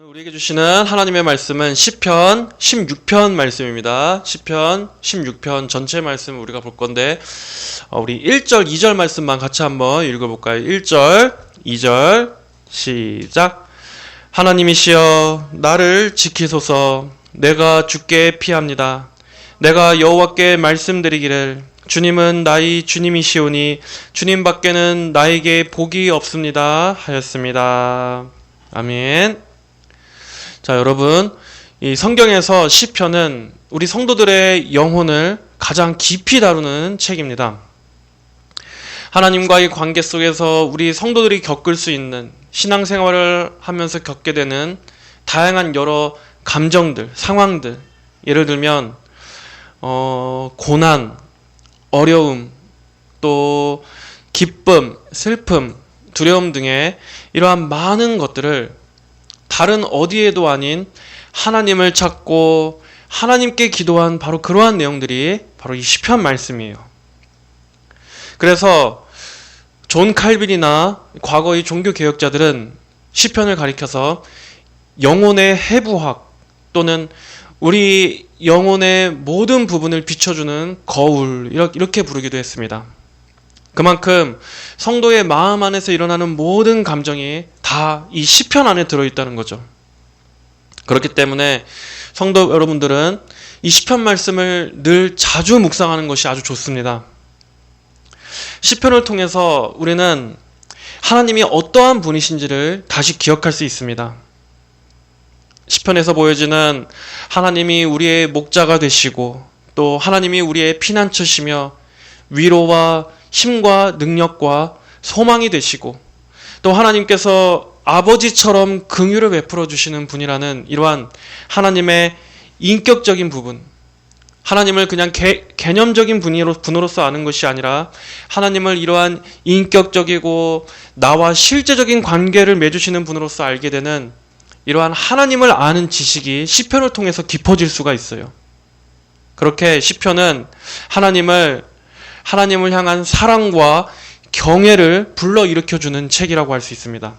오늘 우리에게 주시는 하나님의 말씀은 시편 16편 말씀입니다. 시편 16편 전체 말씀을 우리가 볼 건데 우리 1절, 2절 말씀만 같이 한번 읽어볼까요? 1절, 2절 시작. 하나님이시여 나를 지키소서. 내가 주께 피합니다. 내가 여호와께 말씀드리기를 주님은 나의 주님이시오니 주님밖에는 나에게 복이 없습니다 하였습니다. 아멘. 자, 여러분, 이 성경에서 시편은 우리 성도들의 영혼을 가장 깊이 다루는 책입니다. 하나님과의 관계 속에서 우리 성도들이 겪을 수 있는 신앙생활을 하면서 겪게 되는 다양한 여러 감정들, 상황들, 예를 들면 고난, 어려움, 또 기쁨, 슬픔, 두려움 등의 이러한 많은 것들을 다른 어디에도 아닌 하나님을 찾고 하나님께 기도한 바로 그러한 내용들이 바로 이 시편 말씀이에요. 그래서 존 칼빈이나 과거의 종교개혁자들은 시편을 가리켜서 영혼의 해부학 또는 우리 영혼의 모든 부분을 비춰주는 거울 이렇게 부르기도 했습니다. 그만큼 성도의 마음 안에서 일어나는 모든 감정이 다 이 시편 안에 들어있다는 거죠. 그렇기 때문에 성도 여러분들은 이 시편 말씀을 늘 자주 묵상하는 것이 아주 좋습니다. 시편을 통해서 우리는 하나님이 어떠한 분이신지를 다시 기억할 수 있습니다. 시편에서 보여지는 하나님이 우리의 목자가 되시고 또 하나님이 우리의 피난처시며 위로와 힘과 능력과 소망이 되시고 또 하나님께서 아버지처럼 긍휼을 베풀어 주시는 분이라는 이러한 하나님의 인격적인 부분, 하나님을 그냥 개념적인 분으로서 아는 것이 아니라 하나님을 이러한 인격적이고 나와 실제적인 관계를 맺으시는 분으로서 알게 되는 이러한 하나님을 아는 지식이 시편을 통해서 깊어질 수가 있어요. 그렇게 시편은 하나님을 향한 사랑과 경애를 불러일으켜주는 책이라고 할 수 있습니다.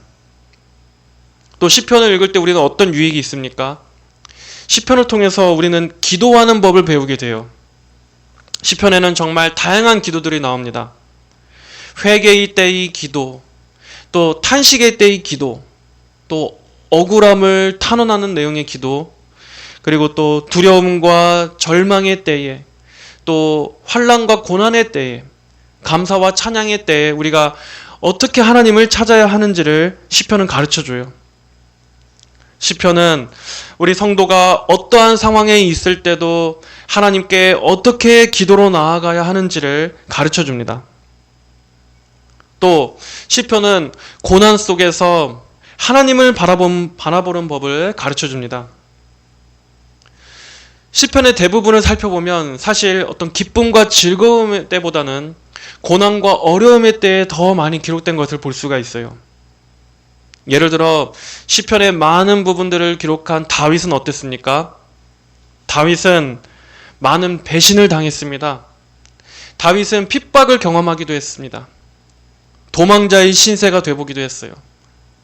또 시편을 읽을 때 우리는 어떤 유익이 있습니까? 시편을 통해서 우리는 기도하는 법을 배우게 돼요. 시편에는 정말 다양한 기도들이 나옵니다. 회개의 때의 기도, 또 탄식의 때의 기도, 또 억울함을 탄원하는 내용의 기도, 그리고 또 두려움과 절망의 때에, 또 환난과 고난의 때에, 감사와 찬양의 때에 우리가 어떻게 하나님을 찾아야 하는지를 시편은 가르쳐줘요. 시편은 우리 성도가 어떠한 상황에 있을 때도 하나님께 어떻게 기도로 나아가야 하는지를 가르쳐줍니다. 또 시편은 고난 속에서 하나님을 바라보는 법을 가르쳐줍니다. 시편의 대부분을 살펴보면 사실 어떤 기쁨과 즐거움의 때보다는 고난과 어려움의 때에 더 많이 기록된 것을 볼 수가 있어요. 예를 들어 시편의 많은 부분들을 기록한 다윗은 어땠습니까? 다윗은 많은 배신을 당했습니다. 다윗은 핍박을 경험하기도 했습니다. 도망자의 신세가 되보기도 했어요.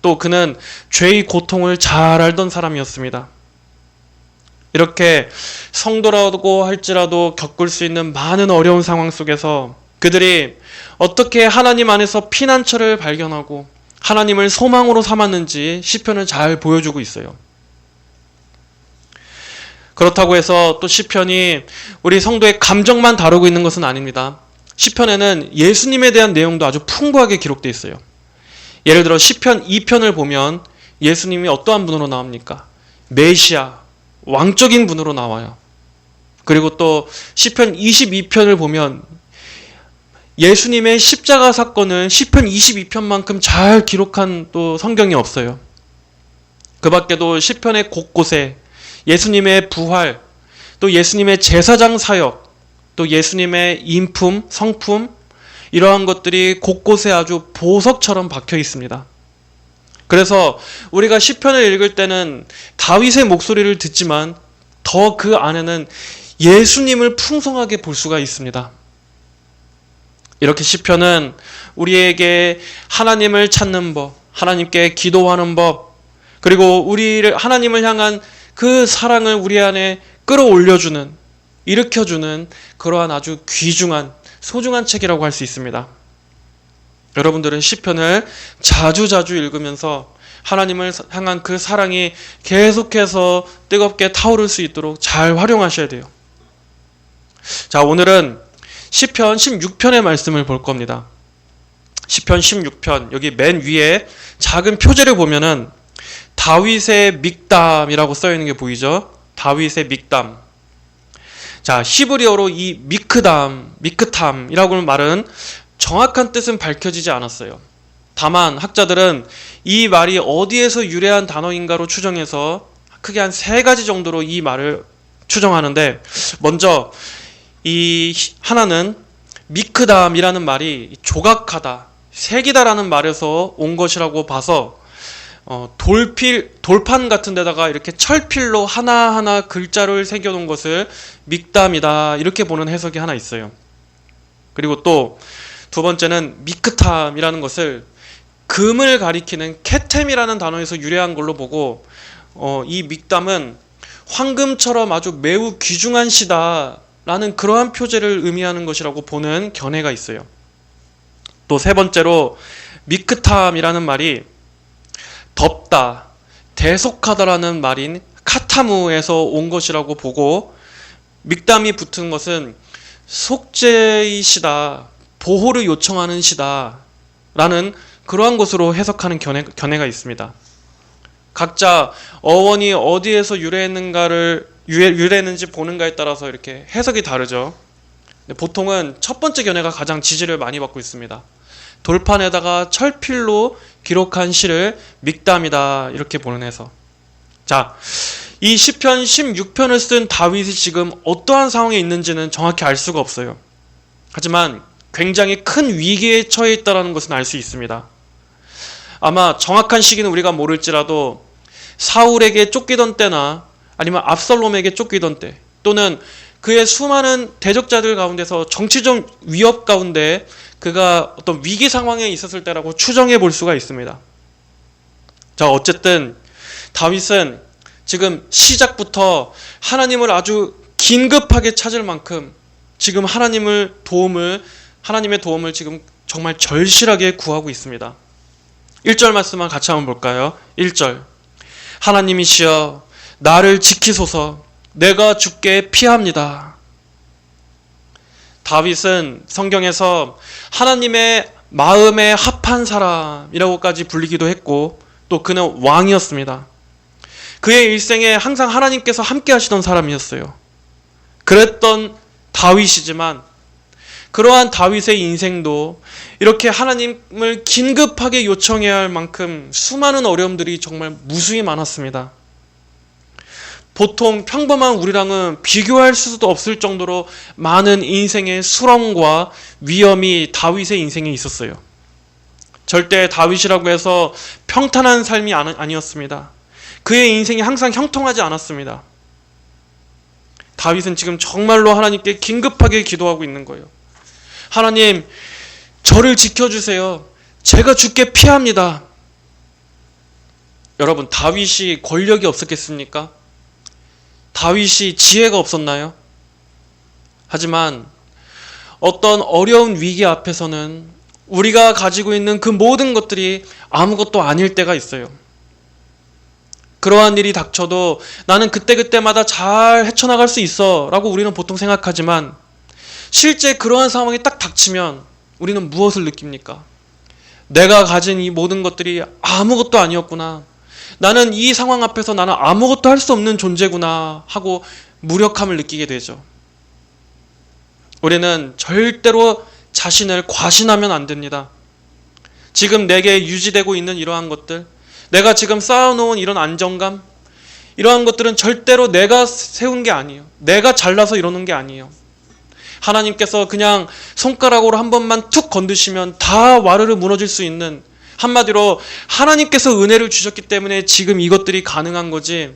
또 그는 죄의 고통을 잘 알던 사람이었습니다. 이렇게 성도라고 할지라도 겪을 수 있는 많은 어려운 상황 속에서 그들이 어떻게 하나님 안에서 피난처를 발견하고 하나님을 소망으로 삼았는지 시편은 잘 보여주고 있어요. 그렇다고 해서 또 시편이 우리 성도의 감정만 다루고 있는 것은 아닙니다. 시편에는 예수님에 대한 내용도 아주 풍부하게 기록되어 있어요. 예를 들어 시편 2편을 보면 예수님이 어떠한 분으로 나옵니까? 메시아, 왕적인 분으로 나와요. 그리고 또 시편 22편을 보면 예수님의 십자가 사건을 시편 22편만큼 잘 기록한 또 성경이 없어요. 그 밖에도 시편의 곳곳에 예수님의 부활, 또 예수님의 제사장 사역, 또 예수님의 인품, 성품 이러한 것들이 곳곳에 아주 보석처럼 박혀 있습니다. 그래서 우리가 시편을 읽을 때는 다윗의 목소리를 듣지만 더 그 안에는 예수님을 풍성하게 볼 수가 있습니다. 이렇게 시편은 우리에게 하나님을 찾는 법, 하나님께 기도하는 법, 그리고 우리를 하나님을 향한 그 사랑을 우리 안에 끌어올려주는, 일으켜주는 그러한 아주 귀중한 소중한 책이라고 할 수 있습니다. 여러분들은 시편을 자주자주 읽으면서 하나님을 향한 그 사랑이 계속해서 뜨겁게 타오를 수 있도록 잘 활용하셔야 돼요. 자, 오늘은 시편 16편의 말씀을 볼 겁니다. 시편 16편 여기 맨 위에 작은 표제를 보면은 다윗의 믹담이라고 써 있는 게 보이죠? 다윗의 믹담. 자, 히브리어로 이 미크탐이라고 하는 말은 정확한 뜻은 밝혀지지 않았어요. 다만 학자들은 이 말이 어디에서 유래한 단어인가로 추정해서 크게 한 3가지 정도로 이 말을 추정하는데, 먼저 이 하나는 미크담이라는 말이 조각하다, 새기다라는 말에서 온 것이라고 봐서 돌판 같은 데다가 이렇게 철필로 하나하나 글자를 새겨놓은 것을 믹담이다, 이렇게 보는 해석이 하나 있어요. 그리고 또 두 번째는 미크탐이라는 것을 금을 가리키는 케템이라는 단어에서 유래한 걸로 보고, 이 믹담은 황금처럼 아주 매우 귀중한 시다라는 그러한 표제를 의미하는 것이라고 보는 견해가 있어요. 또 세 번째로 미크탐이라는 말이 덮다, 대속하다라는 말인 카타무에서 온 것이라고 보고, 믹담이 붙은 것은 속죄의 시다, 보호를 요청하는 시다 라는 그러한 것으로 해석하는 견해가 있습니다. 각자 어원이 어디에서 유래했는지 보는가에 따라서 이렇게 해석이 다르죠. 보통은 첫 번째 견해가 가장 지지를 많이 받고 있습니다. 돌판에다가 철필로 기록한 시를 믹담이다, 이렇게 보는 해석. 자, 이 시편 16편을 쓴 다윗이 지금 어떠한 상황에 있는지는 정확히 알 수가 없어요. 하지만 굉장히 큰 위기에 처해 있다는 것은 알 수 있습니다. 아마 정확한 시기는 우리가 모를지라도 사울에게 쫓기던 때나 아니면 압살롬에게 쫓기던 때, 또는 그의 수많은 대적자들 가운데서 정치적 위협 가운데 그가 어떤 위기 상황에 있었을 때라고 추정해 볼 수가 있습니다. 자, 어쨌든 다윗은 지금 시작부터 하나님을 아주 긴급하게 찾을 만큼 지금 하나님의 도움을 지금 정말 절실하게 구하고 있습니다. 1절 말씀만 같이 한번 볼까요? 1절. 하나님이시여 나를 지키소서, 내가 주께 피합니다. 다윗은 성경에서 하나님의 마음에 합한 사람이라고까지 불리기도 했고, 또 그는 왕이었습니다. 그의 일생에 항상 하나님께서 함께 하시던 사람이었어요. 그랬던 다윗이지만 그러한 다윗의 인생도 이렇게 하나님을 긴급하게 요청해야 할 만큼 수많은 어려움들이 정말 무수히 많았습니다. 보통 평범한 우리랑은 비교할 수도 없을 정도로 많은 인생의 수렁과 위험이 다윗의 인생에 있었어요. 절대 다윗이라고 해서 평탄한 삶이 아니었습니다. 그의 인생이 항상 형통하지 않았습니다. 다윗은 지금 정말로 하나님께 긴급하게 기도하고 있는 거예요. 하나님, 저를 지켜주세요. 제가 주께 피합니다. 여러분, 다윗이 권력이 없었겠습니까? 다윗이 지혜가 없었나요? 하지만 어떤 어려운 위기 앞에서는 우리가 가지고 있는 그 모든 것들이 아무것도 아닐 때가 있어요. 그러한 일이 닥쳐도 나는 그때그때마다 잘 헤쳐나갈 수 있어 라고 우리는 보통 생각하지만, 실제 그러한 상황이 딱 닥치면 우리는 무엇을 느낍니까? 내가 가진 이 모든 것들이 아무것도 아니었구나, 나는 이 상황 앞에서 나는 아무것도 할 수 없는 존재구나 하고 무력함을 느끼게 되죠. 우리는 절대로 자신을 과신하면 안 됩니다. 지금 내게 유지되고 있는 이러한 것들, 내가 지금 쌓아놓은 이런 안정감, 이러한 것들은 절대로 내가 세운 게 아니에요. 내가 잘나서 이러는 게 아니에요. 하나님께서 그냥 손가락으로 한 번만 툭 건드시면 다 와르르 무너질 수 있는, 한마디로 하나님께서 은혜를 주셨기 때문에 지금 이것들이 가능한 거지,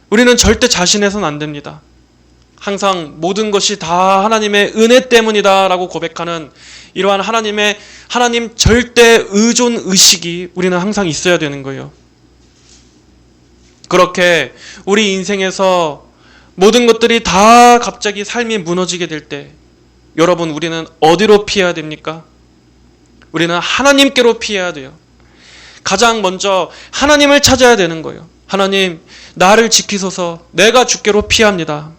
우리는 절대 자신해서는 안 됩니다. 항상 모든 것이 다 하나님의 은혜 때문이다 라고 고백하는 이러한 하나님 절대 의존 의식이 우리는 항상 있어야 되는 거예요. 그렇게 우리 인생에서 모든 것들이 다 갑자기 삶이 무너지게 될 때, 여러분, 우리는 어디로 피해야 됩니까? 우리는 하나님께로 피해야 돼요. 가장 먼저 하나님을 찾아야 되는 거예요. 하나님, 나를 지키소서. 내가 주께로 피합니다.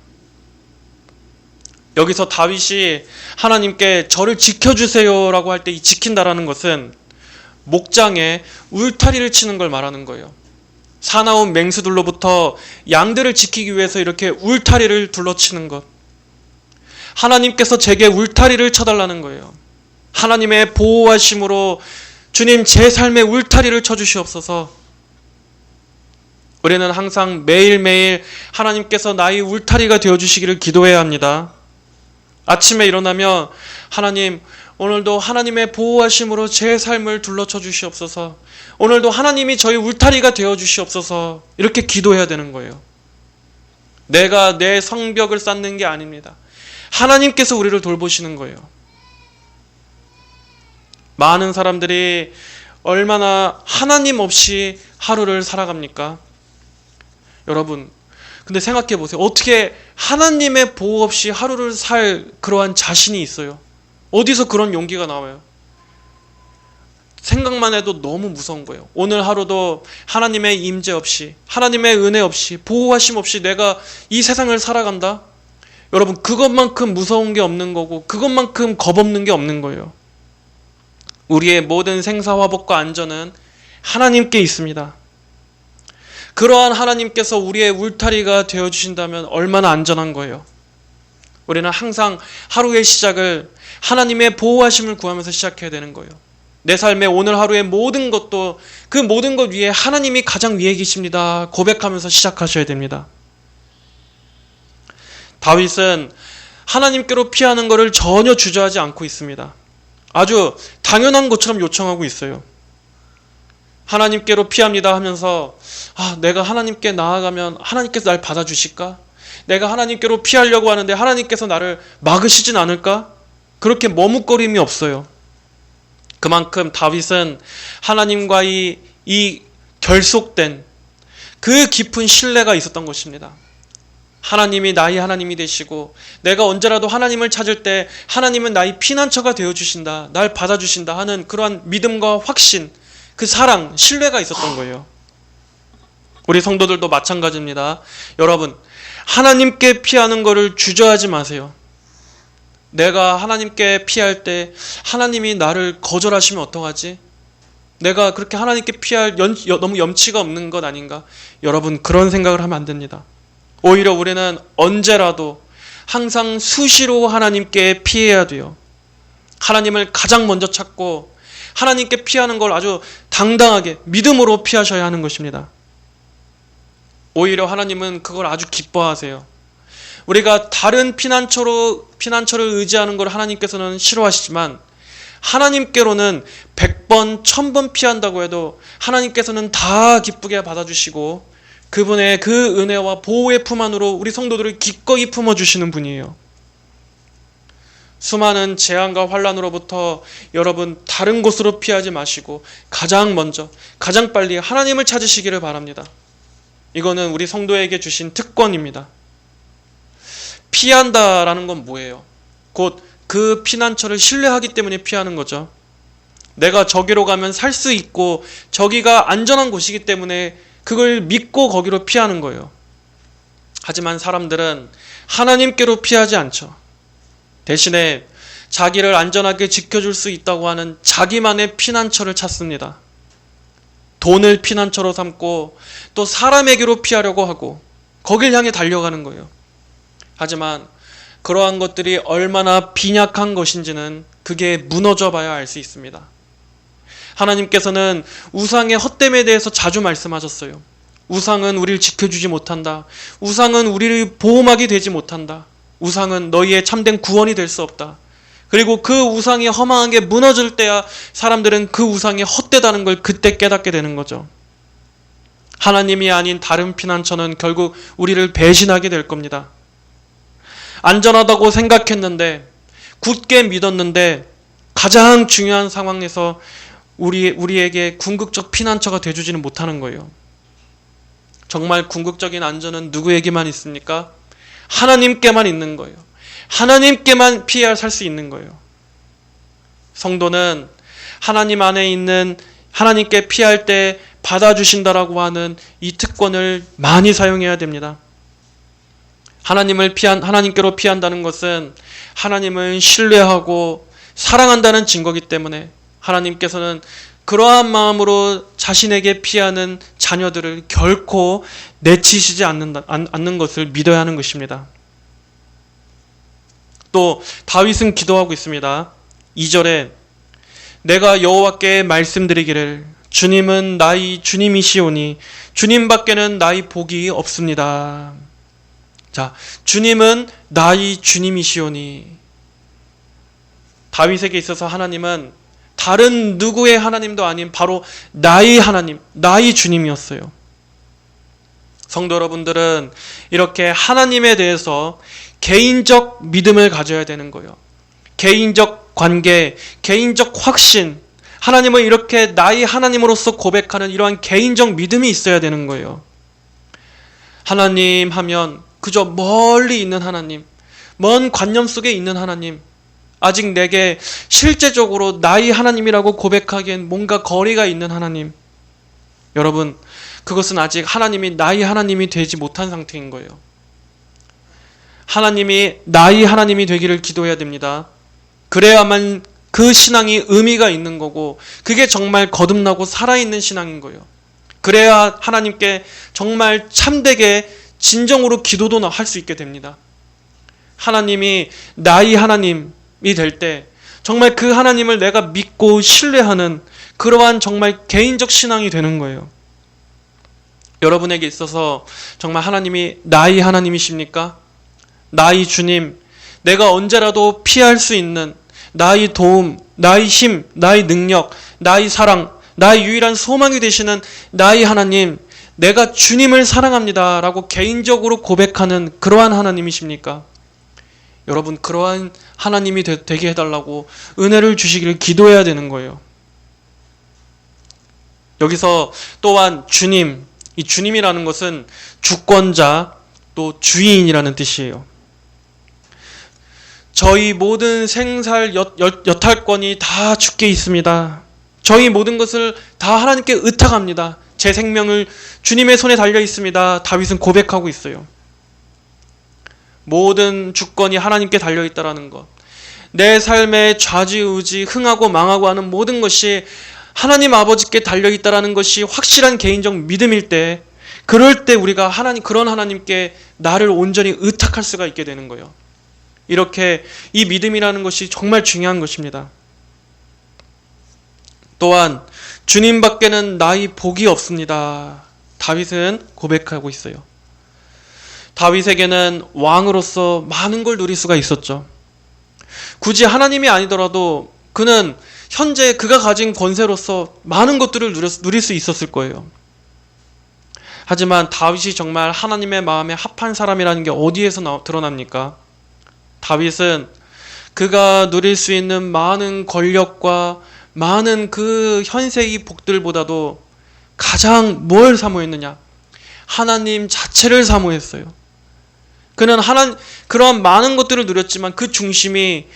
여기서 다윗이 하나님께 저를 지켜주세요 라고 할 때 이 지킨다라는 것은 목장에 울타리를 치는 걸 말하는 거예요. 사나운 맹수들로부터 양들을 지키기 위해서 이렇게 울타리를 둘러치는 것. 하나님께서 제게 울타리를 쳐달라는 거예요. 하나님의 보호하심으로 주님 제 삶에 울타리를 쳐주시옵소서. 우리는 항상 매일매일 하나님께서 나의 울타리가 되어주시기를 기도해야 합니다. 아침에 일어나면 하나님, 오늘도 하나님의 보호하심으로 제 삶을 둘러쳐 주시옵소서. 오늘도 하나님이 저희 울타리가 되어 주시옵소서. 이렇게 기도해야 되는 거예요. 내가 내 성벽을 쌓는 게 아닙니다. 하나님께서 우리를 돌보시는 거예요. 많은 사람들이 얼마나 하나님 없이 하루를 살아갑니까? 여러분, 근데 생각해 보세요. 어떻게 하나님의 보호 없이 하루를 살 그러한 자신이 있어요? 어디서 그런 용기가 나와요? 생각만 해도 너무 무서운 거예요. 오늘 하루도 하나님의 임재 없이, 하나님의 은혜 없이, 보호하심 없이 내가 이 세상을 살아간다? 여러분, 그것만큼 무서운 게 없는 거고, 그것만큼 겁 없는 게 없는 거예요. 우리의 모든 생사화복과 안전은 하나님께 있습니다. 그러한 하나님께서 우리의 울타리가 되어주신다면 얼마나 안전한 거예요. 우리는 항상 하루의 시작을 하나님의 보호하심을 구하면서 시작해야 되는 거예요. 내 삶의 오늘 하루의 모든 것도 그 모든 것 위에 하나님이 가장 위에 계십니다 고백하면서 시작하셔야 됩니다. 다윗은 하나님께로 피하는 것을 전혀 주저하지 않고 있습니다. 아주 당연한 것처럼 요청하고 있어요. 하나님께로 피합니다 하면서 내가 하나님께 나아가면 하나님께서 날 받아주실까? 내가 하나님께로 피하려고 하는데 하나님께서 나를 막으시진 않을까? 그렇게 머뭇거림이 없어요. 그만큼 다윗은 하나님과의 이 결속된 그 깊은 신뢰가 있었던 것입니다. 하나님이 나의 하나님이 되시고 내가 언제라도 하나님을 찾을 때 하나님은 나의 피난처가 되어주신다, 날 받아주신다 하는 그러한 믿음과 확신, 그 사랑, 신뢰가 있었던 거예요. 우리 성도들도 마찬가지입니다. 여러분, 하나님께 피하는 것을 주저하지 마세요. 내가 하나님께 피할 때 하나님이 나를 거절하시면 어떡하지? 내가 그렇게 하나님께 피할 너무 염치가 없는 것 아닌가? 여러분, 그런 생각을 하면 안 됩니다. 오히려 우리는 언제라도 항상 수시로 하나님께 피해야 돼요. 하나님을 가장 먼저 찾고 하나님께 피하는 걸 아주 당당하게 믿음으로 피하셔야 하는 것입니다. 오히려 하나님은 그걸 아주 기뻐하세요. 우리가 다른 피난처를 의지하는 걸 하나님께서는 싫어하시지만 하나님께로는 100번, 1000번 피한다고 해도 하나님께서는 다 기쁘게 받아주시고 그분의 그 은혜와 보호의 품 안으로 우리 성도들을 기꺼이 품어주시는 분이에요. 수많은 재앙과 환난으로부터 여러분 다른 곳으로 피하지 마시고 가장 먼저, 가장 빨리 하나님을 찾으시기를 바랍니다. 이거는 우리 성도에게 주신 특권입니다. 피한다라는 건 뭐예요? 곧 그 피난처를 신뢰하기 때문에 피하는 거죠. 내가 저기로 가면 살 수 있고 저기가 안전한 곳이기 때문에 그걸 믿고 거기로 피하는 거예요. 하지만 사람들은 하나님께로 피하지 않죠. 대신에 자기를 안전하게 지켜줄 수 있다고 하는 자기만의 피난처를 찾습니다. 돈을 피난처로 삼고 또 사람에게로 피하려고 하고 거길 향해 달려가는 거예요. 하지만 그러한 것들이 얼마나 빈약한 것인지는 그게 무너져 봐야 알 수 있습니다. 하나님께서는 우상의 헛됨에 대해서 자주 말씀하셨어요. 우상은 우리를 지켜주지 못한다. 우상은 우리를 보호막이 되지 못한다. 우상은 너희의 참된 구원이 될 수 없다. 그리고 그 우상이 허망한 게 무너질 때야 사람들은 그 우상이 헛되다는 걸 그때 깨닫게 되는 거죠. 하나님이 아닌 다른 피난처는 결국 우리를 배신하게 될 겁니다. 안전하다고 생각했는데, 굳게 믿었는데 가장 중요한 상황에서 우리에게 궁극적 피난처가 되어주지는 못하는 거예요. 정말 궁극적인 안전은 누구에게만 있습니까? 하나님께만 있는 거예요. 하나님께만 피해야 살 수 있는 거예요. 성도는 하나님 안에 있는 하나님께 피할 때 받아주신다라고 하는 이 특권을 많이 사용해야 됩니다. 하나님께로 피한다는 것은 하나님을 신뢰하고 사랑한다는 증거이기 때문에 하나님께서는 그러한 마음으로 자신에게 피하는 자녀들을 결코 내치시지 않는 것을 믿어야 하는 것입니다. 또 다윗은 기도하고 있습니다. 2절에 내가 여호와께 말씀드리기를 주님은 나의 주님이시오니 주님밖에는 나의 복이 없습니다. 자, 주님은 나의 주님이시오니. 다윗에게 있어서 하나님은 다른 누구의 하나님도 아닌 바로 나의 하나님, 나의 주님이었어요. 성도 여러분들은 이렇게 하나님에 대해서 개인적 믿음을 가져야 되는 거예요. 개인적 관계, 개인적 확신, 하나님을 이렇게 나의 하나님으로서 고백하는 이러한 개인적 믿음이 있어야 되는 거예요. 하나님 하면 그저 멀리 있는 하나님, 먼 관념 속에 있는 하나님, 아직 내게 실제적으로 나의 하나님이라고 고백하기엔 뭔가 거리가 있는 하나님. 여러분, 그것은 아직 하나님이 나의 하나님이 되지 못한 상태인 거예요. 하나님이 나의 하나님이 되기를 기도해야 됩니다. 그래야만 그 신앙이 의미가 있는 거고 그게 정말 거듭나고 살아있는 신앙인 거예요. 그래야 하나님께 정말 참되게 진정으로 기도도 할 수 있게 됩니다. 하나님이 나의 하나님이 될 때 정말 그 하나님을 내가 믿고 신뢰하는 그러한 정말 개인적 신앙이 되는 거예요. 여러분에게 있어서 정말 하나님이 나의 하나님이십니까? 나의 주님, 내가 언제라도 피할 수 있는 나의 도움, 나의 힘, 나의 능력, 나의 사랑, 나의 유일한 소망이 되시는 나의 하나님, 내가 주님을 사랑합니다 라고 개인적으로 고백하는 그러한 하나님이십니까? 여러분, 그러한 하나님이 되게 해달라고 은혜를 주시기를 기도해야 되는 거예요. 여기서 또한 주님, 이 주님이라는 것은 주권자 또 주인이라는 뜻이에요. 저희 모든 생살 여탈권이 다 주께 있습니다. 저희 모든 것을 다 하나님께 의탁합니다. 제 생명을 주님의 손에 달려 있습니다. 다윗은 고백하고 있어요. 모든 주권이 하나님께 달려 있다라는 것. 내 삶의 좌지우지, 흥하고 망하고 하는 모든 것이 하나님 아버지께 달려 있다라는 것이 확실한 개인적 믿음일 때, 그럴 때 우리가 그런 하나님께 나를 온전히 의탁할 수가 있게 되는 거예요. 이렇게 이 믿음이라는 것이 정말 중요한 것입니다. 또한 주님밖에는 나의 복이 없습니다. 다윗은 고백하고 있어요. 다윗에게는 왕으로서 많은 걸 누릴 수가 있었죠. 굳이 하나님이 아니더라도 그는 현재 그가 가진 권세로서 많은 것들을 누릴 수 있었을 거예요. 하지만 다윗이 정말 하나님의 마음에 합한 사람이라는 게 어디에서 드러납니까? 다윗은 그가 누릴 수 있는 많은 권력과 많은 그 현세의 복들보다도 가장 뭘 사모했느냐? 하나님 자체를 사모했어요. 그는 그런 많은 것들을 누렸지만 그 중심이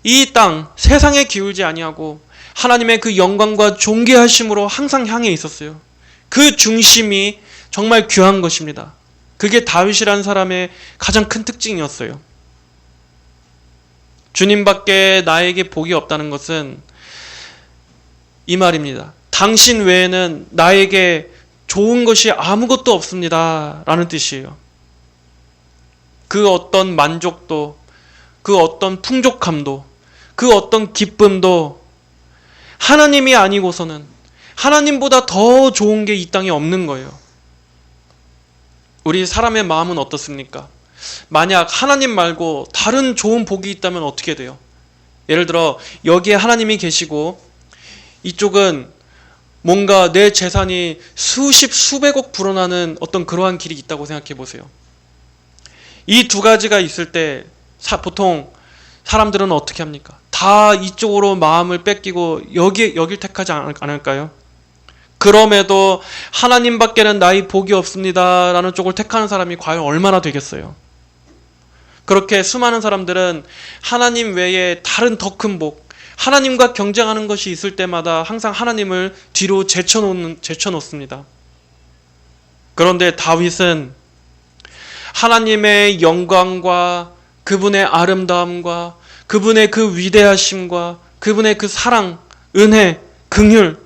이 땅, 세상에 기울지 아니하고 하나님의 그 영광과 존귀하심으로 항상 향해 있었어요. 그 중심이 정말 귀한 것입니다. 그게 다윗이라는 사람의 가장 큰 특징이었어요. 주님밖에 나에게 복이 없다는 것은 이 말입니다. 당신 외에는 나에게 좋은 것이 아무것도 없습니다 라는 뜻이에요. 그 어떤 만족도, 그 어떤 풍족함도, 그 어떤 기쁨도 하나님이 아니고서는 하나님보다 더 좋은 게 이 땅에 없는 거예요. 우리 사람의 마음은 어떻습니까? 만약 하나님 말고 다른 좋은 복이 있다면 어떻게 돼요? 예를 들어 여기에 하나님이 계시고 이쪽은 뭔가 내 재산이 수십 수백억 불어나는 어떤 그러한 길이 있다고 생각해 보세요. 이 두 가지가 있을 때 보통 사람들은 어떻게 합니까? 다 이쪽으로 마음을 뺏기고 여길 택하지 않을까요? 그럼에도 하나님밖에는 나의 복이 없습니다 라는 쪽을 택하는 사람이 과연 얼마나 되겠어요? 그렇게 수많은 사람들은 하나님 외에 다른 더 큰 복, 하나님과 경쟁하는 것이 있을 때마다 항상 하나님을 뒤로 제쳐놓습니다. 그런데 다윗은 하나님의 영광과 그분의 아름다움과 그분의 그 위대하심과 그분의 그 사랑, 은혜, 긍휼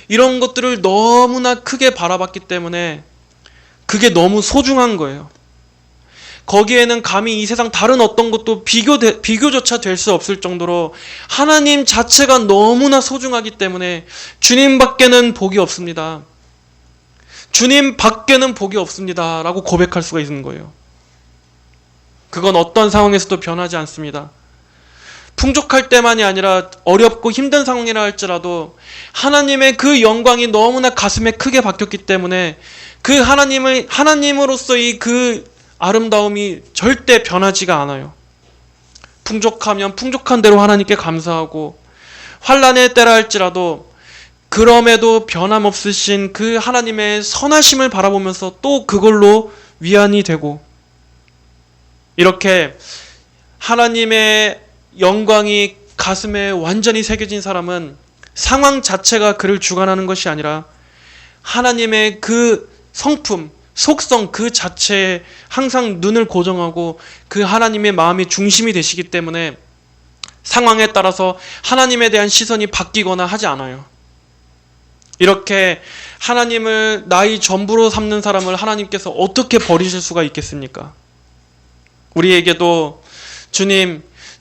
이런 것들을 너무나 크게 바라봤기 때문에 그게 너무 소중한 거예요. 거기에는 감히 이 세상 다른 어떤 것도 비교조차 될 수 없을 정도로 하나님 자체가 너무나 소중하기 때문에 주님밖에는 복이 없습니다. 주님밖에는 복이 없습니다 라고 고백할 수가 있는 거예요. 그건 어떤 상황에서도 변하지 않습니다. 풍족할 때만이 아니라 어렵고 힘든 상황이라 할지라도 하나님의 그 영광이 너무나 가슴에 크게 박혔기 때문에 그 하나님으로서의 그 아름다움이 절대 변하지가 않아요. 풍족하면 풍족한 대로 하나님께 감사하고 환난의 때라 할지라도 그럼에도 변함없으신 그 하나님의 선하심을 바라보면서 또 그걸로 위안이 되고 이렇게 하나님의 영광이 가슴에 완전히 새겨진 사람은 상황 자체가 그를 주관하는 것이 아니라 하나님의 그 성품, 속성 그 자체에 항상 눈을 고정하고 그 하나님의 마음이 중심이 되시기 때문에 상황에 따라서 하나님에 대한 시선이 바뀌거나 하지 않아요. 이렇게 하나님을 나의 전부로 삼는 사람을 하나님께서 어떻게 버리실 수가 있겠습니까? 우리에게도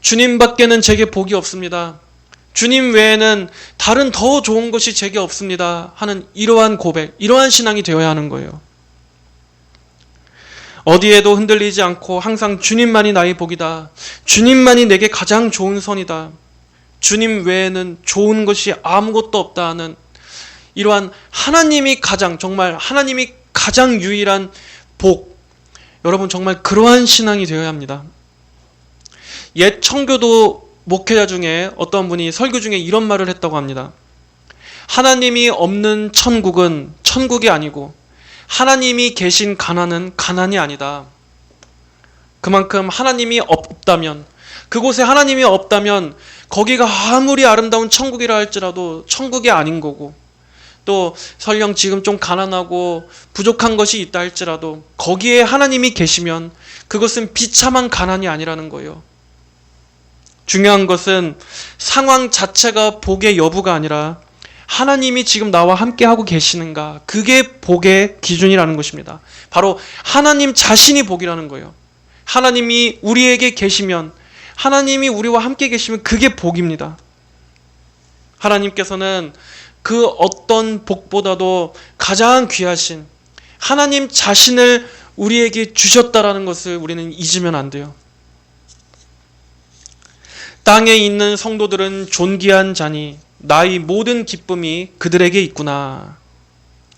주님밖에는 제게 복이 없습니다. 주님 외에는 다른 더 좋은 것이 제게 없습니다 하는 이러한 고백, 이러한 신앙이 되어야 하는 거예요. 어디에도 흔들리지 않고 항상 주님만이 나의 복이다. 주님만이 내게 가장 좋은 선이다. 주님 외에는 좋은 것이 아무것도 없다 하는 이러한 하나님이 가장 유일한 복. 여러분 정말 그러한 신앙이 되어야 합니다. 옛 청교도 목회자 중에 어떤 분이 설교 중에 이런 말을 했다고 합니다. 하나님이 없는 천국은 천국이 아니고 하나님이 계신 가난은 가난이 아니다. 그만큼 하나님이 없다면, 그곳에 하나님이 없다면 거기가 아무리 아름다운 천국이라 할지라도 천국이 아닌 거고, 또 설령 지금 좀 가난하고 부족한 것이 있다 할지라도 거기에 하나님이 계시면 그것은 비참한 가난이 아니라는 거예요. 중요한 것은 상황 자체가 복의 여부가 아니라 하나님이 지금 나와 함께 하고 계시는가, 그게 복의 기준이라는 것입니다. 바로 하나님 자신이 복이라는 거예요. 하나님이 우리에게 계시면, 하나님이 우리와 함께 계시면 그게 복입니다. 하나님께서는 그 어떤 복보다도 가장 귀하신 하나님 자신을 우리에게 주셨다라는 것을 우리는 잊으면 안 돼요. 땅에 있는 성도들은 존귀한 자니 나의 모든 기쁨이 그들에게 있구나.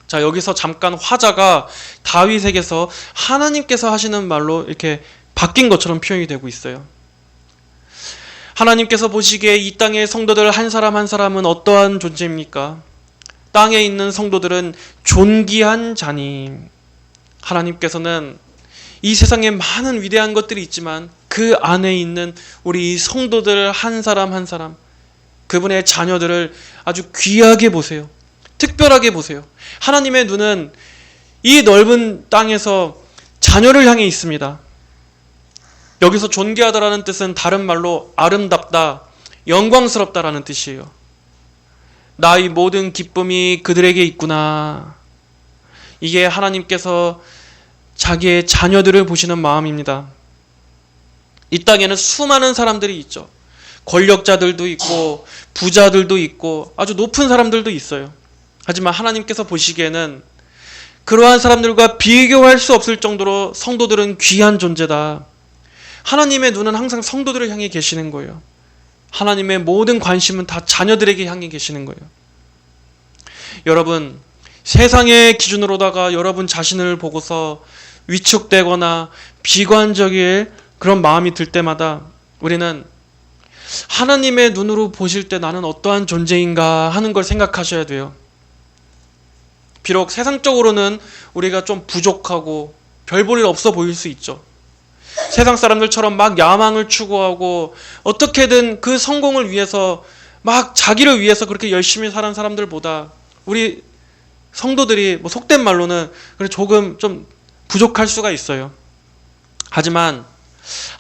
자, 여기서 잠깐 화자가 다윗에게서 하나님께서 하시는 말로 이렇게 바뀐 것처럼 표현이 되고 있어요. 하나님께서 보시기에 이 땅의 성도들 한 사람 한 사람은 어떠한 존재입니까? 땅에 있는 성도들은 존귀한 자니. 하나님께서는 이 세상에 많은 위대한 것들이 있지만 그 안에 있는 우리 성도들 한 사람 한 사람, 그분의 자녀들을 아주 귀하게 보세요. 특별하게 보세요. 하나님의 눈은 이 넓은 땅에서 자녀를 향해 있습니다. 여기서 존귀하다라는 뜻은 다른 말로 아름답다, 영광스럽다라는 뜻이에요. 나의 모든 기쁨이 그들에게 있구나. 이게 하나님께서 자기의 자녀들을 보시는 마음입니다. 이 땅에는 수많은 사람들이 있죠. 권력자들도 있고 부자들도 있고 아주 높은 사람들도 있어요. 하지만 하나님께서 보시기에는 그러한 사람들과 비교할 수 없을 정도로 성도들은 귀한 존재다. 하나님의 눈은 항상 성도들을 향해 계시는 거예요. 하나님의 모든 관심은 다 자녀들에게 향해 계시는 거예요. 여러분, 세상의 기준으로다가 여러분 자신을 보고서 위축되거나 비관적일 그런 마음이 들 때마다 우리는 하나님의 눈으로 보실 때 나는 어떠한 존재인가 하는 걸 생각하셔야 돼요. 비록 세상적으로는 우리가 좀 부족하고 별 볼 일 없어 보일 수 있죠. 세상 사람들처럼 막 야망을 추구하고 어떻게든 그 성공을 위해서 막 자기를 위해서 그렇게 열심히 사는 사람들보다 우리 성도들이 뭐 속된 말로는 그래 조금 좀 부족할 수가 있어요. 하지만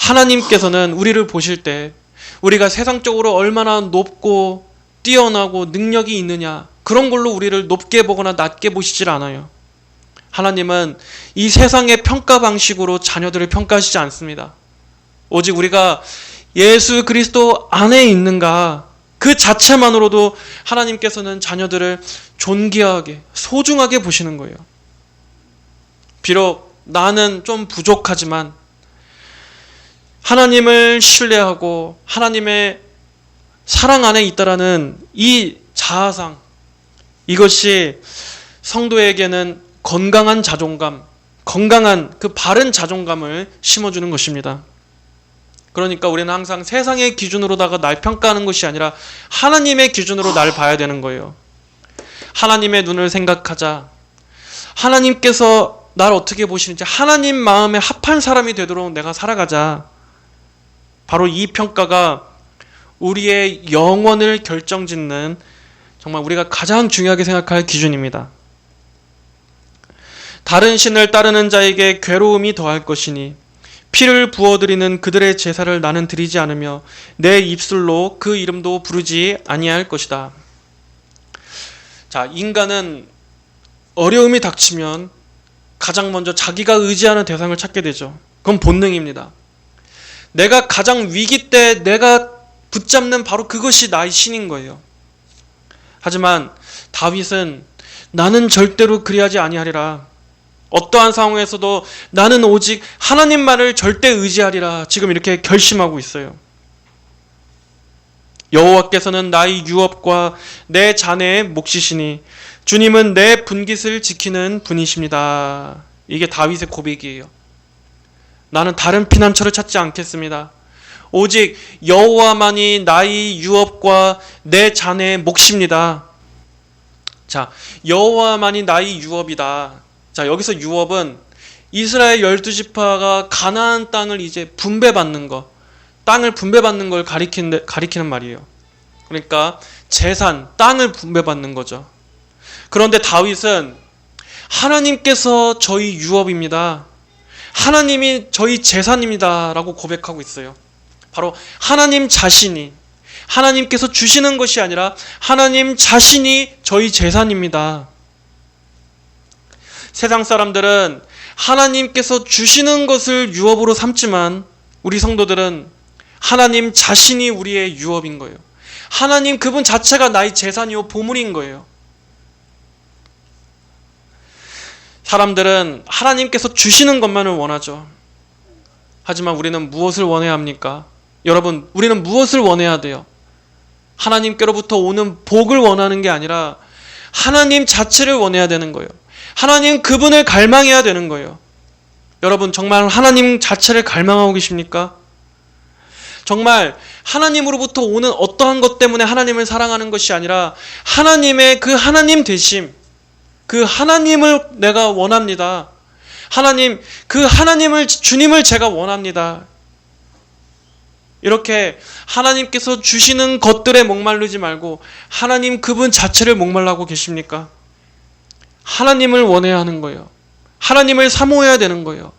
하나님께서는 우리를 보실 때 우리가 세상적으로 얼마나 높고 뛰어나고 능력이 있느냐 그런 걸로 우리를 높게 보거나 낮게 보시질 않아요. 하나님은 이 세상의 평가 방식으로 자녀들을 평가하시지 않습니다. 오직 우리가 예수 그리스도 안에 있는가 그 자체만으로도 하나님께서는 자녀들을 존귀하게 소중하게 보시는 거예요. 비록 나는 좀 부족하지만 하나님을 신뢰하고 하나님의 사랑 안에 있다라는 이 자아상, 이것이 성도에게는 건강한 자존감, 건강한 그 바른 자존감을 심어주는 것입니다. 그러니까 우리는 항상 세상의 기준으로다가 날 평가하는 것이 아니라 하나님의 기준으로 날 봐야 되는 거예요. 하나님의 눈을 생각하자. 하나님께서 날 어떻게 보시는지 하나님 마음에 합한 사람이 되도록 내가 살아가자. 바로 이 평가가 우리의 영혼을 결정짓는 정말 우리가 가장 중요하게 생각할 기준입니다. 다른 신을 따르는 자에게 괴로움이 더할 것이니 피를 부어드리는 그들의 제사를 나는 드리지 않으며 내 입술로 그 이름도 부르지 아니할 것이다. 자, 인간은 어려움이 닥치면 가장 먼저 자기가 의지하는 대상을 찾게 되죠. 그건 본능입니다. 내가 가장 위기 때 내가 붙잡는 바로 그것이 나의 신인 거예요. 하지만 다윗은 나는 절대로 그리하지 아니하리라. 어떠한 상황에서도 나는 오직 하나님만을 절대 의지하리라. 지금 이렇게 결심하고 있어요. 여호와께서는 나의 유업과 내 자네의 몫이시니 주님은 내 분깃을 지키는 분이십니다. 이게 다윗의 고백이에요. 나는 다른 피난처를 찾지 않겠습니다. 오직 여호와만이 나의 유업과 내 자네의 몫입니다. 자, 여호와만이 나의 유업이다. 자, 여기서 유업은 이스라엘 12지파가 가나안 땅을 이제 분배받는 것, 땅을 분배받는 걸 가리키는 말이에요. 그러니까 재산, 땅을 분배받는 거죠. 그런데 다윗은 하나님께서 저희 유업입니다. 하나님이 저희 재산입니다. 라고 고백하고 있어요. 바로 하나님 자신이, 하나님께서 주시는 것이 아니라 하나님 자신이 저희 재산입니다. 세상 사람들은 하나님께서 주시는 것을 유업으로 삼지만 우리 성도들은 하나님 자신이 우리의 유업인 거예요. 하나님 그분 자체가 나의 재산이요 보물인 거예요. 사람들은 하나님께서 주시는 것만을 원하죠. 하지만 우리는 무엇을 원해야 합니까? 여러분, 우리는 무엇을 원해야 돼요? 하나님께로부터 오는 복을 원하는 게 아니라 하나님 자체를 원해야 되는 거예요. 하나님 그분을 갈망해야 되는 거예요. 여러분, 정말 하나님 자체를 갈망하고 계십니까? 정말 하나님으로부터 오는 어떠한 것 때문에 하나님을 사랑하는 것이 아니라 하나님의 그 하나님 되심, 그 하나님을 내가 원합니다. 하나님, 그 하나님을, 주님을 제가 원합니다. 이렇게 하나님께서 주시는 것들에 목마르지 말고 하나님 그분 자체를 목말라고 계십니까? 하나님을 원해야 하는 거예요. 하나님을 사모해야 되는 거예요.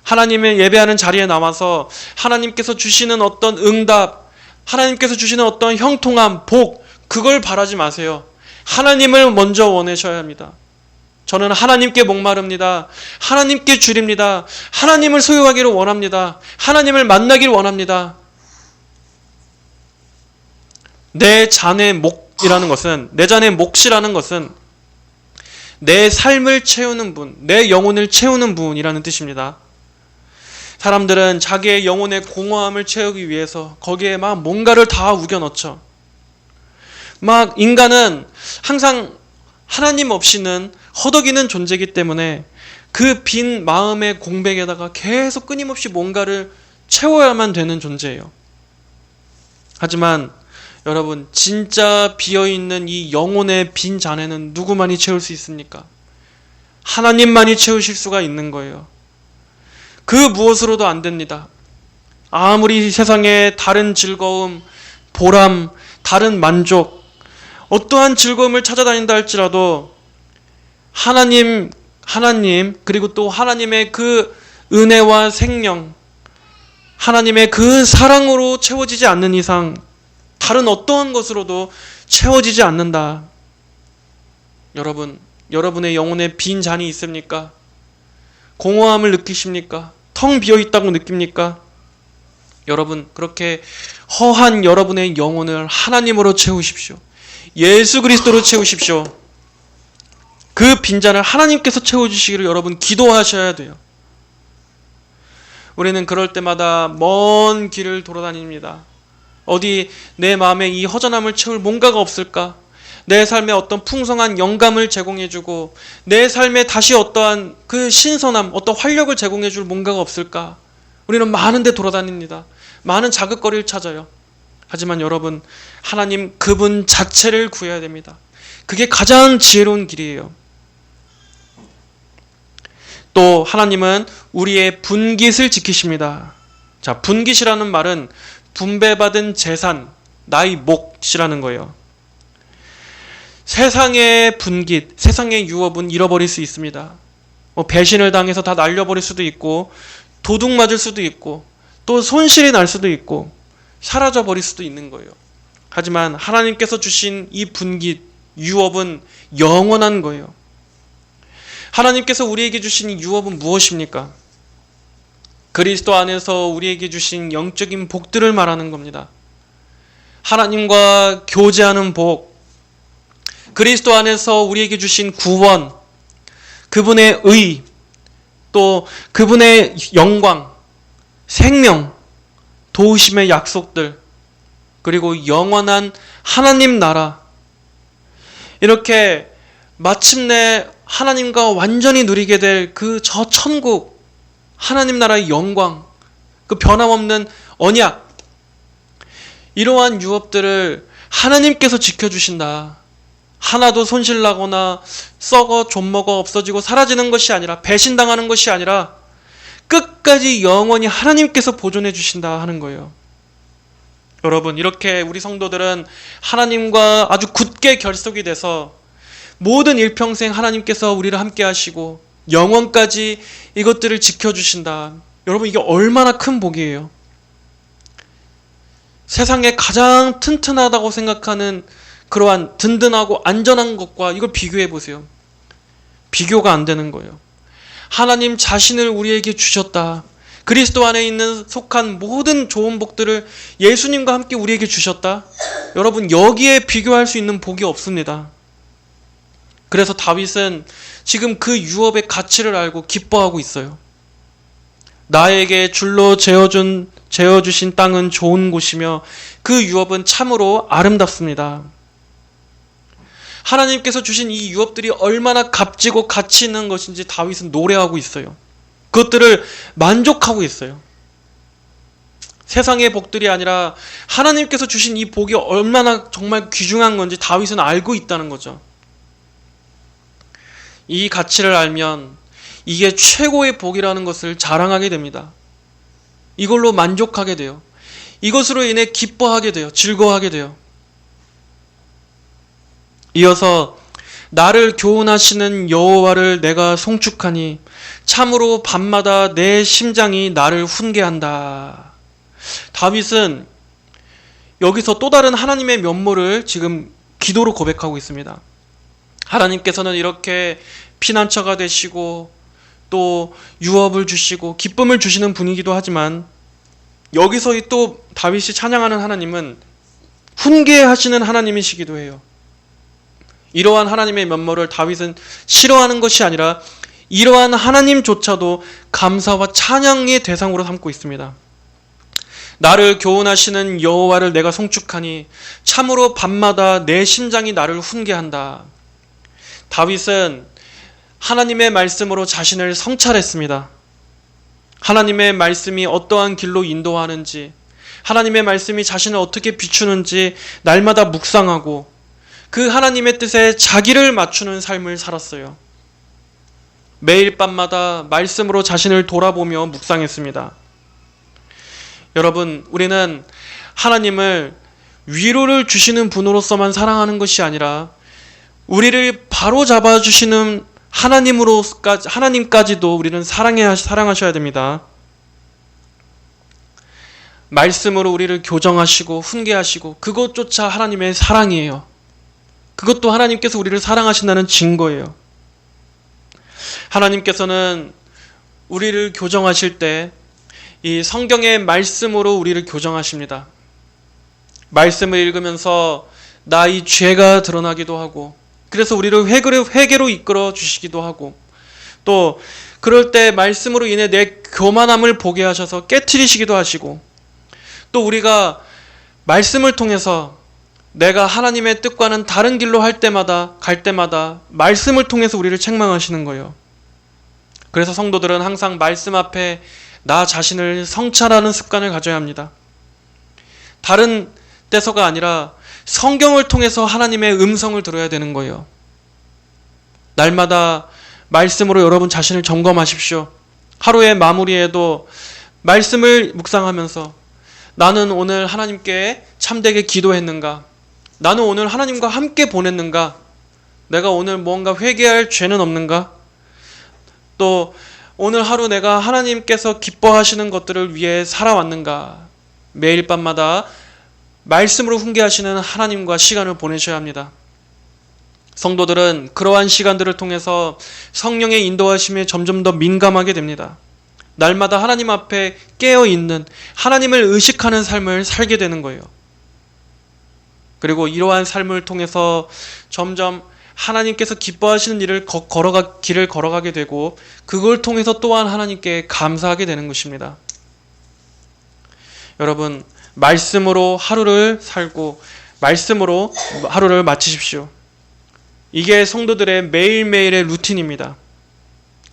하나님을 예배하는 자리에 남아서 하나님께서 주시는 어떤 응답, 하나님께서 주시는 어떤 형통함, 복, 그걸 바라지 마세요. 하나님을 먼저 원하셔야 합니다. 저는 하나님께 목마릅니다. 하나님께 주립니다. 하나님을 소유하기를 원합니다. 하나님을 만나기를 원합니다. 내 자네 몫이라는 것은, 내 자네 몫이라는 것은 내 삶을 채우는 분, 내 영혼을 채우는 분이라는 뜻입니다. 사람들은 자기의 영혼의 공허함을 채우기 위해서 거기에 막 뭔가를 다 우겨 넣죠. 막 인간은 항상 하나님 없이는 허덕이는 존재이기 때문에 그 빈 마음의 공백에다가 계속 끊임없이 뭔가를 채워야만 되는 존재예요. 하지만 여러분, 진짜 비어있는 이 영혼의 빈 잔에는 누구만이 채울 수 있습니까? 하나님만이 채우실 수가 있는 거예요. 그 무엇으로도 안 됩니다. 아무리 세상에 다른 즐거움, 보람, 다른 만족, 어떠한 즐거움을 찾아다닌다 할지라도 하나님, 그리고 또 하나님의 그 은혜와 생명, 하나님의 그 사랑으로 채워지지 않는 이상 다른 어떠한 것으로도 채워지지 않는다. 여러분, 여러분의 영혼에 빈 잔이 있습니까? 공허함을 느끼십니까? 텅 비어 있다고 느낍니까? 여러분, 그렇게 허한 여러분의 영혼을 하나님으로 채우십시오. 예수 그리스도로 채우십시오. 그 빈잔을 하나님께서 채워주시기를 여러분 기도하셔야 돼요. 우리는 그럴 때마다 먼 길을 돌아다닙니다. 어디 내 마음에 이 허전함을 채울 뭔가가 없을까? 내 삶에 어떤 풍성한 영감을 제공해주고 내 삶에 다시 어떠한 그 신선함, 어떤 활력을 제공해줄 뭔가가 없을까? 우리는 많은 데 돌아다닙니다. 많은 자극거리를 찾아요. 하지만 여러분, 하나님 그분 자체를 구해야 됩니다. 그게 가장 지혜로운 길이에요. 또 하나님은 우리의 분깃을 지키십니다. 자, 분깃이라는 말은 분배받은 재산, 나의 몫이라는 거예요. 세상의 분깃, 세상의 유업은 잃어버릴 수 있습니다. 배신을 당해서 다 날려버릴 수도 있고, 도둑 맞을 수도 있고, 또 손실이 날 수도 있고, 사라져버릴 수도 있는 거예요. 하지만 하나님께서 주신 이 분깃, 유업은 영원한 거예요. 하나님께서 우리에게 주신 이 유업은 무엇입니까? 그리스도 안에서 우리에게 주신 영적인 복들을 말하는 겁니다. 하나님과 교제하는 복, 그리스도 안에서 우리에게 주신 구원, 그분의 의, 또 그분의 영광, 생명, 도우심의 약속들, 그리고 영원한 하나님 나라, 이렇게 마침내 하나님과 완전히 누리게 될 그 저 천국, 하나님 나라의 영광, 그 변함없는 언약, 이러한 유업들을 하나님께서 지켜주신다. 하나도 손실나거나 썩어 좀먹어 없어지고 사라지는 것이 아니라, 배신당하는 것이 아니라 끝까지 영원히 하나님께서 보존해 주신다 하는 거예요. 여러분, 이렇게 우리 성도들은 하나님과 아주 굳게 결속이 돼서 모든 일평생 하나님께서 우리를 함께 하시고 영원까지 이것들을 지켜주신다. 여러분, 이게 얼마나 큰 복이에요. 세상에 가장 튼튼하다고 생각하는 그러한 든든하고 안전한 것과 이걸 비교해 보세요. 비교가 안 되는 거예요. 하나님 자신을 우리에게 주셨다. 그리스도 안에 있는 속한 모든 좋은 복들을 예수님과 함께 우리에게 주셨다. 여러분, 여기에 비교할 수 있는 복이 없습니다. 그래서 다윗은 지금 그 유업의 가치를 알고 기뻐하고 있어요. 나에게 줄로 재어주신 땅은 좋은 곳이며 그 유업은 참으로 아름답습니다. 하나님께서 주신 이 유업들이 얼마나 값지고 가치 있는 것인지 다윗은 노래하고 있어요. 그것들을 만족하고 있어요. 세상의 복들이 아니라 하나님께서 주신 이 복이 얼마나 정말 귀중한 건지 다윗은 알고 있다는 거죠. 이 가치를 알면 이게 최고의 복이라는 것을 자랑하게 됩니다. 이걸로 만족하게 돼요. 이것으로 인해 기뻐하게 돼요. 즐거워하게 돼요. 이어서 나를 교훈하시는 여호와를 내가 송축하니 참으로 밤마다 내 심장이 나를 훈계한다. 다윗은 여기서 또 다른 하나님의 면모를 지금 기도로 고백하고 있습니다. 하나님께서는 이렇게 피난처가 되시고 또 유업을 주시고 기쁨을 주시는 분이기도 하지만 여기서 또 다윗이 찬양하는 하나님은 훈계하시는 하나님이시기도 해요. 이러한 하나님의 면모를 다윗은 싫어하는 것이 아니라 이러한 하나님조차도 감사와 찬양의 대상으로 삼고 있습니다. 나를 교훈하시는 여호와를 내가 송축하니 참으로 밤마다 내 심장이 나를 훈계한다. 다윗은 하나님의 말씀으로 자신을 성찰했습니다. 하나님의 말씀이 어떠한 길로 인도하는지, 하나님의 말씀이 자신을 어떻게 비추는지 날마다 묵상하고 그 하나님의 뜻에 자기를 맞추는 삶을 살았어요. 매일 밤마다 말씀으로 자신을 돌아보며 묵상했습니다. 여러분, 우리는 하나님을 위로를 주시는 분으로서만 사랑하는 것이 아니라 우리를 바로 잡아주시는 하나님까지도 우리는 사랑하셔야 됩니다. 말씀으로 우리를 교정하시고 훈계하시고 그것조차 하나님의 사랑이에요. 그것도 하나님께서 우리를 사랑하신다는 증거예요. 하나님께서는 우리를 교정하실 때 이 성경의 말씀으로 우리를 교정하십니다. 말씀을 읽으면서 나의 죄가 드러나기도 하고 그래서 우리를 회개로 이끌어 주시기도 하고 또 그럴 때 말씀으로 인해 내 교만함을 보게 하셔서 깨트리시기도 하시고 또 우리가 말씀을 통해서 내가 하나님의 뜻과는 다른 길로 갈 때마다 말씀을 통해서 우리를 책망하시는 거예요. 그래서 성도들은 항상 말씀 앞에 나 자신을 성찰하는 습관을 가져야 합니다. 다른 데서가 아니라 성경을 통해서 하나님의 음성을 들어야 되는 거예요. 날마다 말씀으로 여러분 자신을 점검하십시오. 하루의 마무리에도 말씀을 묵상하면서 나는 오늘 하나님께 참되게 기도했는가? 나는 오늘 하나님과 함께 보냈는가? 내가 오늘 뭔가 회개할 죄는 없는가? 또 오늘 하루 내가 하나님께서 기뻐하시는 것들을 위해 살아왔는가? 매일 밤마다 말씀으로 훈계하시는 하나님과 시간을 보내셔야 합니다. 성도들은 그러한 시간들을 통해서 성령의 인도하심에 점점 더 민감하게 됩니다. 날마다 하나님 앞에 깨어있는 하나님을 의식하는 삶을 살게 되는 거예요. 그리고 이러한 삶을 통해서 점점 하나님께서 기뻐하시는 길을 걸어가게 되고 그걸 통해서 또한 하나님께 감사하게 되는 것입니다. 여러분, 말씀으로 하루를 살고 말씀으로 하루를 마치십시오. 이게 성도들의 매일매일의 루틴입니다.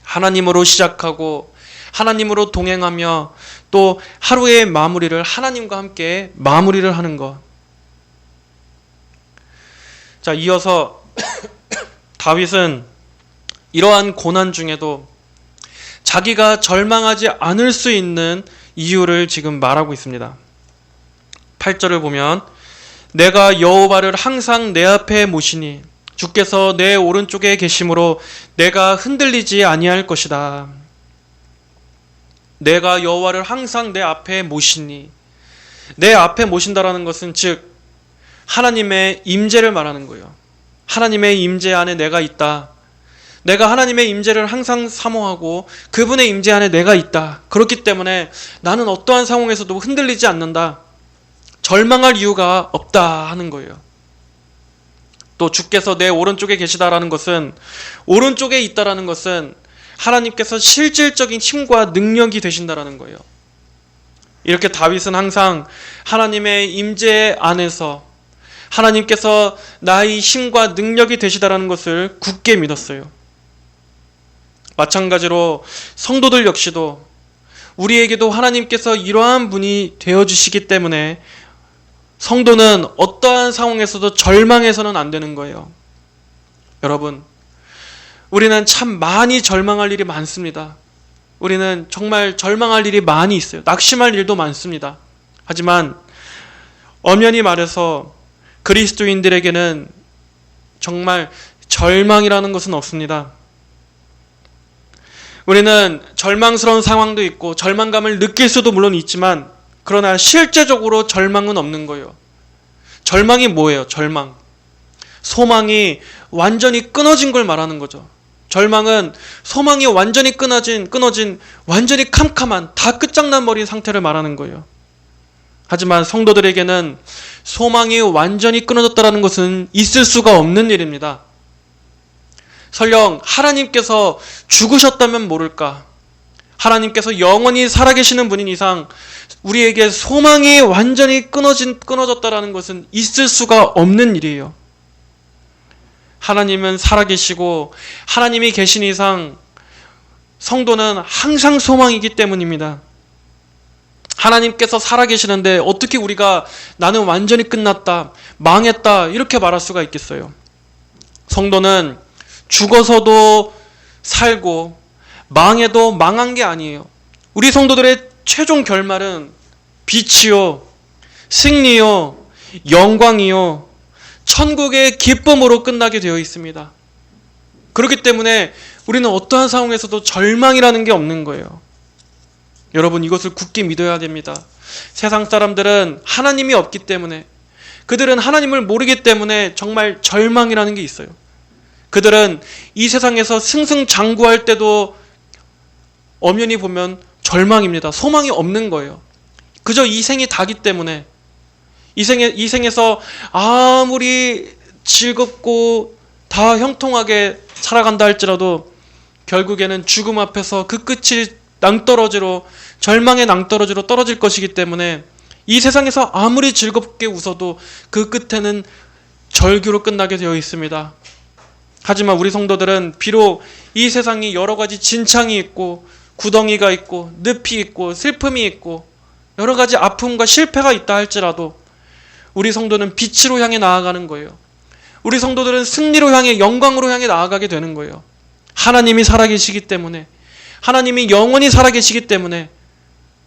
하나님으로 시작하고 하나님으로 동행하며 또 하루의 마무리를 하나님과 함께 마무리를 하는 것. 자, 이어서 다윗은 이러한 고난 중에도 자기가 절망하지 않을 수 있는 이유를 지금 말하고 있습니다. 8절을 보면 내가 여호와를 항상 내 앞에 모시니 주께서 내 오른쪽에 계심으로 내가 흔들리지 아니할 것이다. 내가 여호와를 항상 내 앞에 모시니, 내 앞에 모신다라는 것은 즉 하나님의 임재를 말하는 거예요. 하나님의 임재 안에 내가 있다. 내가 하나님의 임재를 항상 사모하고 그분의 임재 안에 내가 있다. 그렇기 때문에 나는 어떠한 상황에서도 흔들리지 않는다. 절망할 이유가 없다 하는 거예요. 또 주께서 내 오른쪽에 계시다라는 것은, 오른쪽에 있다라는 것은 하나님께서 실질적인 힘과 능력이 되신다라는 거예요. 이렇게 다윗은 항상 하나님의 임재 안에서 하나님께서 나의 힘과 능력이 되시다라는 것을 굳게 믿었어요. 마찬가지로 성도들 역시도 우리에게도 하나님께서 이러한 분이 되어주시기 때문에 성도는 어떠한 상황에서도 절망해서는 안 되는 거예요. 여러분, 우리는 참 많이 절망할 일이 많습니다. 우리는 정말 절망할 일이 많이 있어요. 낙심할 일도 많습니다. 하지만 엄연히 말해서 그리스도인들에게는 정말 절망이라는 것은 없습니다. 우리는 절망스러운 상황도 있고 절망감을 느낄 수도 물론 있지만 그러나 실제적으로 절망은 없는 거예요. 절망이 뭐예요? 절망. 소망이 완전히 끊어진 걸 말하는 거죠. 절망은 소망이 완전히 끊어진 완전히 캄캄한 다 끝장난 버린 상태를 말하는 거예요. 하지만 성도들에게는 소망이 완전히 끊어졌다는 것은 있을 수가 없는 일입니다. 설령 하나님께서 죽으셨다면 모를까, 하나님께서 영원히 살아계시는 분인 이상 우리에게 소망이 완전히 끊어졌다는 것은 있을 수가 없는 일이에요. 하나님은 살아계시고 하나님이 계신 이상 성도는 항상 소망이기 때문입니다. 하나님께서 살아계시는데 어떻게 우리가 나는 완전히 끝났다, 망했다 이렇게 말할 수가 있겠어요? 성도는 죽어서도 살고 망해도 망한 게 아니에요. 우리 성도들의 최종 결말은 빛이요, 승리요, 영광이요, 천국의 기쁨으로 끝나게 되어 있습니다. 그렇기 때문에 우리는 어떠한 상황에서도 절망이라는 게 없는 거예요. 여러분, 이것을 굳게 믿어야 됩니다. 세상 사람들은 하나님이 없기 때문에, 그들은 하나님을 모르기 때문에 정말 절망이라는 게 있어요. 그들은 이 세상에서 승승장구할 때도 엄연히 보면 절망입니다. 소망이 없는 거예요. 그저 이 생이 다기 때문에, 이 생에서 아무리 즐겁고 다 형통하게 살아간다 할지라도 결국에는 죽음 앞에서 그 끝이 낭떠러지로, 절망의 낭떠러지로 떨어질 것이기 때문에 이 세상에서 아무리 즐겁게 웃어도 그 끝에는 절규로 끝나게 되어 있습니다. 하지만 우리 성도들은 비록 이 세상이 여러 가지 진창이 있고 구덩이가 있고 늪이 있고 슬픔이 있고 여러 가지 아픔과 실패가 있다 할지라도 우리 성도는 빛으로 향해 나아가는 거예요. 우리 성도들은 승리로 향해, 영광으로 향해 나아가게 되는 거예요. 하나님이 살아계시기 때문에, 하나님이 영원히 살아계시기 때문에,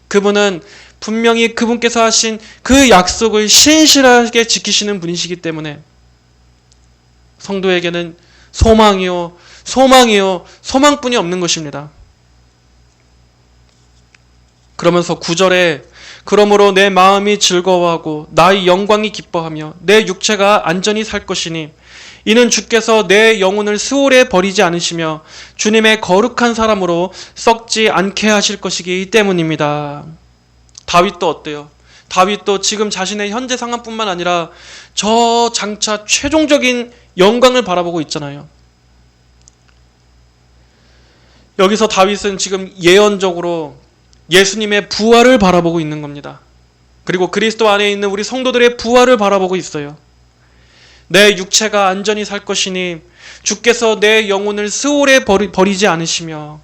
그분은 분명히 그분께서 하신 그 약속을 신실하게 지키시는 분이시기 때문에 성도에게는 소망이요, 소망뿐이 없는 것입니다. 그러면서 9절에 그러므로 내 마음이 즐거워하고 나의 영광이 기뻐하며 내 육체가 안전히 살 것이니 이는 주께서 내 영혼을 스올에 버리지 않으시며 주님의 거룩한 사람으로 썩지 않게 하실 것이기 때문입니다. 다윗도 어때요? 다윗도 지금 자신의 현재 상황뿐만 아니라 저 장차 최종적인 영광을 바라보고 있잖아요. 여기서 다윗은 지금 예언적으로 예수님의 부활을 바라보고 있는 겁니다. 그리고 그리스도 안에 있는 우리 성도들의 부활을 바라보고 있어요. 내 육체가 안전히 살 것이니 주께서 내 영혼을 스올에 버리지 않으시며.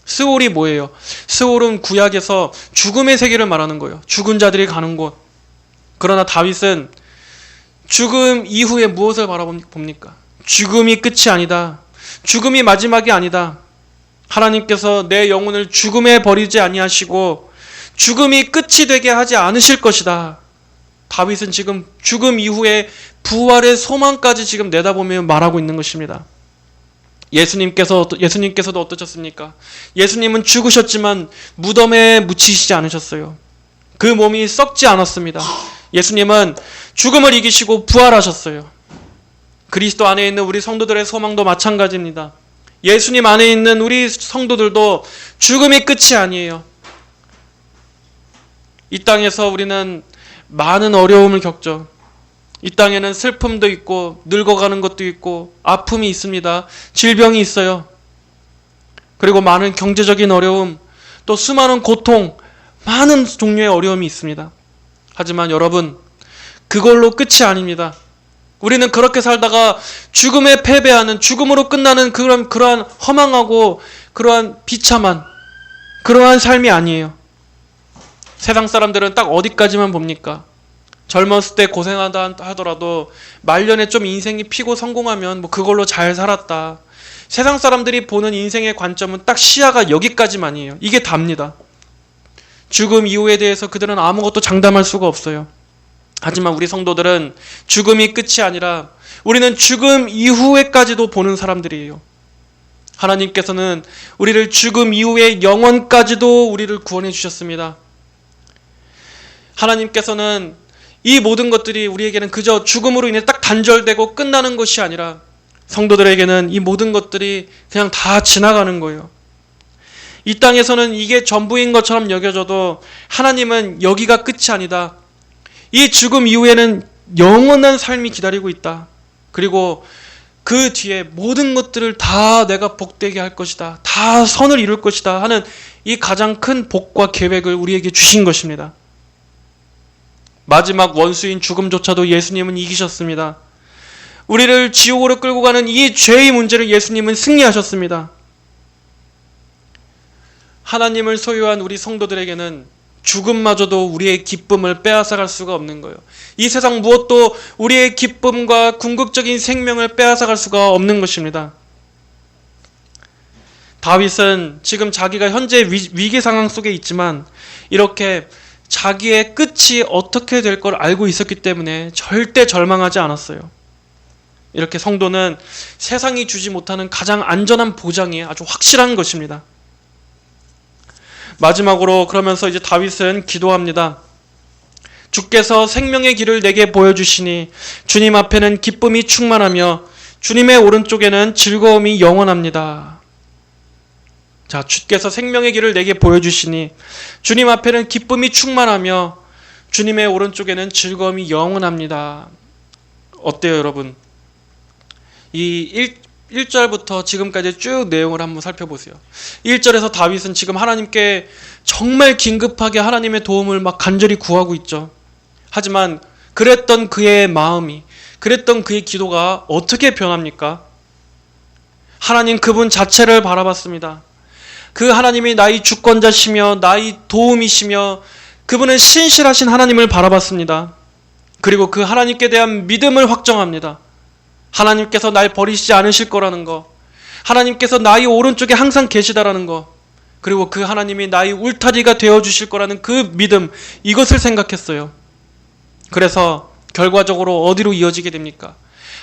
스올이 뭐예요? 스올은 구약에서 죽음의 세계를 말하는 거예요. 죽은 자들이 가는 곳. 그러나 다윗은 죽음 이후에 무엇을 바라봅니까? 죽음이 끝이 아니다. 죽음이 마지막이 아니다. 하나님께서 내 영혼을 죽음에 버리지 아니하시고 죽음이 끝이 되게 하지 않으실 것이다. 다윗은 지금 죽음 이후에 부활의 소망까지 지금 내다보며 말하고 있는 것입니다. 예수님께서도 어떠셨습니까? 예수님은 죽으셨지만 무덤에 묻히시지 않으셨어요. 그 몸이 썩지 않았습니다. 예수님은 죽음을 이기시고 부활하셨어요. 그리스도 안에 있는 우리 성도들의 소망도 마찬가지입니다. 예수님 안에 있는 우리 성도들도 죽음이 끝이 아니에요. 이 땅에서 우리는 많은 어려움을 겪죠. 이 땅에는 슬픔도 있고 늙어가는 것도 있고 아픔이 있습니다. 질병이 있어요. 그리고 많은 경제적인 어려움, 또 수많은 고통, 많은 종류의 어려움이 있습니다. 하지만 여러분, 그걸로 끝이 아닙니다. 우리는 그렇게 살다가 죽음에 패배하는, 죽음으로 끝나는 그러한 허망하고 그러한 비참한 그러한 삶이 아니에요. 세상 사람들은 딱 어디까지만 봅니까? 젊었을 때 고생하다 하더라도 말년에 좀 인생이 피고 성공하면 뭐 그걸로 잘 살았다. 세상 사람들이 보는 인생의 관점은 딱 시야가 여기까지만이에요. 이게 답니다. 죽음 이후에 대해서 그들은 아무것도 장담할 수가 없어요. 하지만 우리 성도들은 죽음이 끝이 아니라 우리는 죽음 이후에까지도 보는 사람들이에요. 하나님께서는 우리를 죽음 이후의 영원까지도 우리를 구원해 주셨습니다. 하나님께서는 이 모든 것들이 우리에게는 그저 죽음으로 인해 딱 단절되고 끝나는 것이 아니라 성도들에게는 이 모든 것들이 그냥 다 지나가는 거예요. 이 땅에서는 이게 전부인 것처럼 여겨져도 하나님은 여기가 끝이 아니다. 이 죽음 이후에는 영원한 삶이 기다리고 있다. 그리고 그 뒤에 모든 것들을 다 내가 복되게 할 것이다. 다 선을 이룰 것이다 하는 이 가장 큰 복과 계획을 우리에게 주신 것입니다. 마지막 원수인 죽음조차도 예수님은 이기셨습니다. 우리를 지옥으로 끌고 가는 이 죄의 문제를 예수님은 승리하셨습니다. 하나님을 소유한 우리 성도들에게는 죽음마저도 우리의 기쁨을 빼앗아갈 수가 없는 거예요. 이 세상 무엇도 우리의 기쁨과 궁극적인 생명을 빼앗아갈 수가 없는 것입니다. 다윗은 지금 자기가 현재 위기 상황 속에 있지만 이렇게 자기의 끝이 어떻게 될 걸 알고 있었기 때문에 절대 절망하지 않았어요. 이렇게 성도는 세상이 주지 못하는 가장 안전한 보장이 아주 확실한 것입니다. 마지막으로 그러면서 이제 다윗은 기도합니다. 주께서 생명의 길을 내게 보여주시니 주님 앞에는 기쁨이 충만하며 주님의 오른쪽에는 즐거움이 영원합니다. 자, 주께서 생명의 길을 내게 보여주시니 주님 앞에는 기쁨이 충만하며 주님의 오른쪽에는 즐거움이 영원합니다. 어때요, 여러분? 이 1절부터 지금까지 쭉 내용을 한번 살펴보세요. 1절에서 다윗은 지금 하나님께 정말 긴급하게 하나님의 도움을 막 간절히 구하고 있죠. 하지만 그랬던 그의 마음이, 그랬던 그의 기도가 어떻게 변합니까? 하나님 그분 자체를 바라봤습니다. 그 하나님이 나의 주권자시며 나의 도움이시며 그분은 신실하신 하나님을 바라봤습니다. 그리고 그 하나님께 대한 믿음을 확정합니다. 하나님께서 날 버리시지 않으실 거라는 거, 하나님께서 나의 오른쪽에 항상 계시다라는 거, 그리고 그 하나님이 나의 울타리가 되어주실 거라는 그 믿음, 이것을 생각했어요. 그래서 결과적으로 어디로 이어지게 됩니까?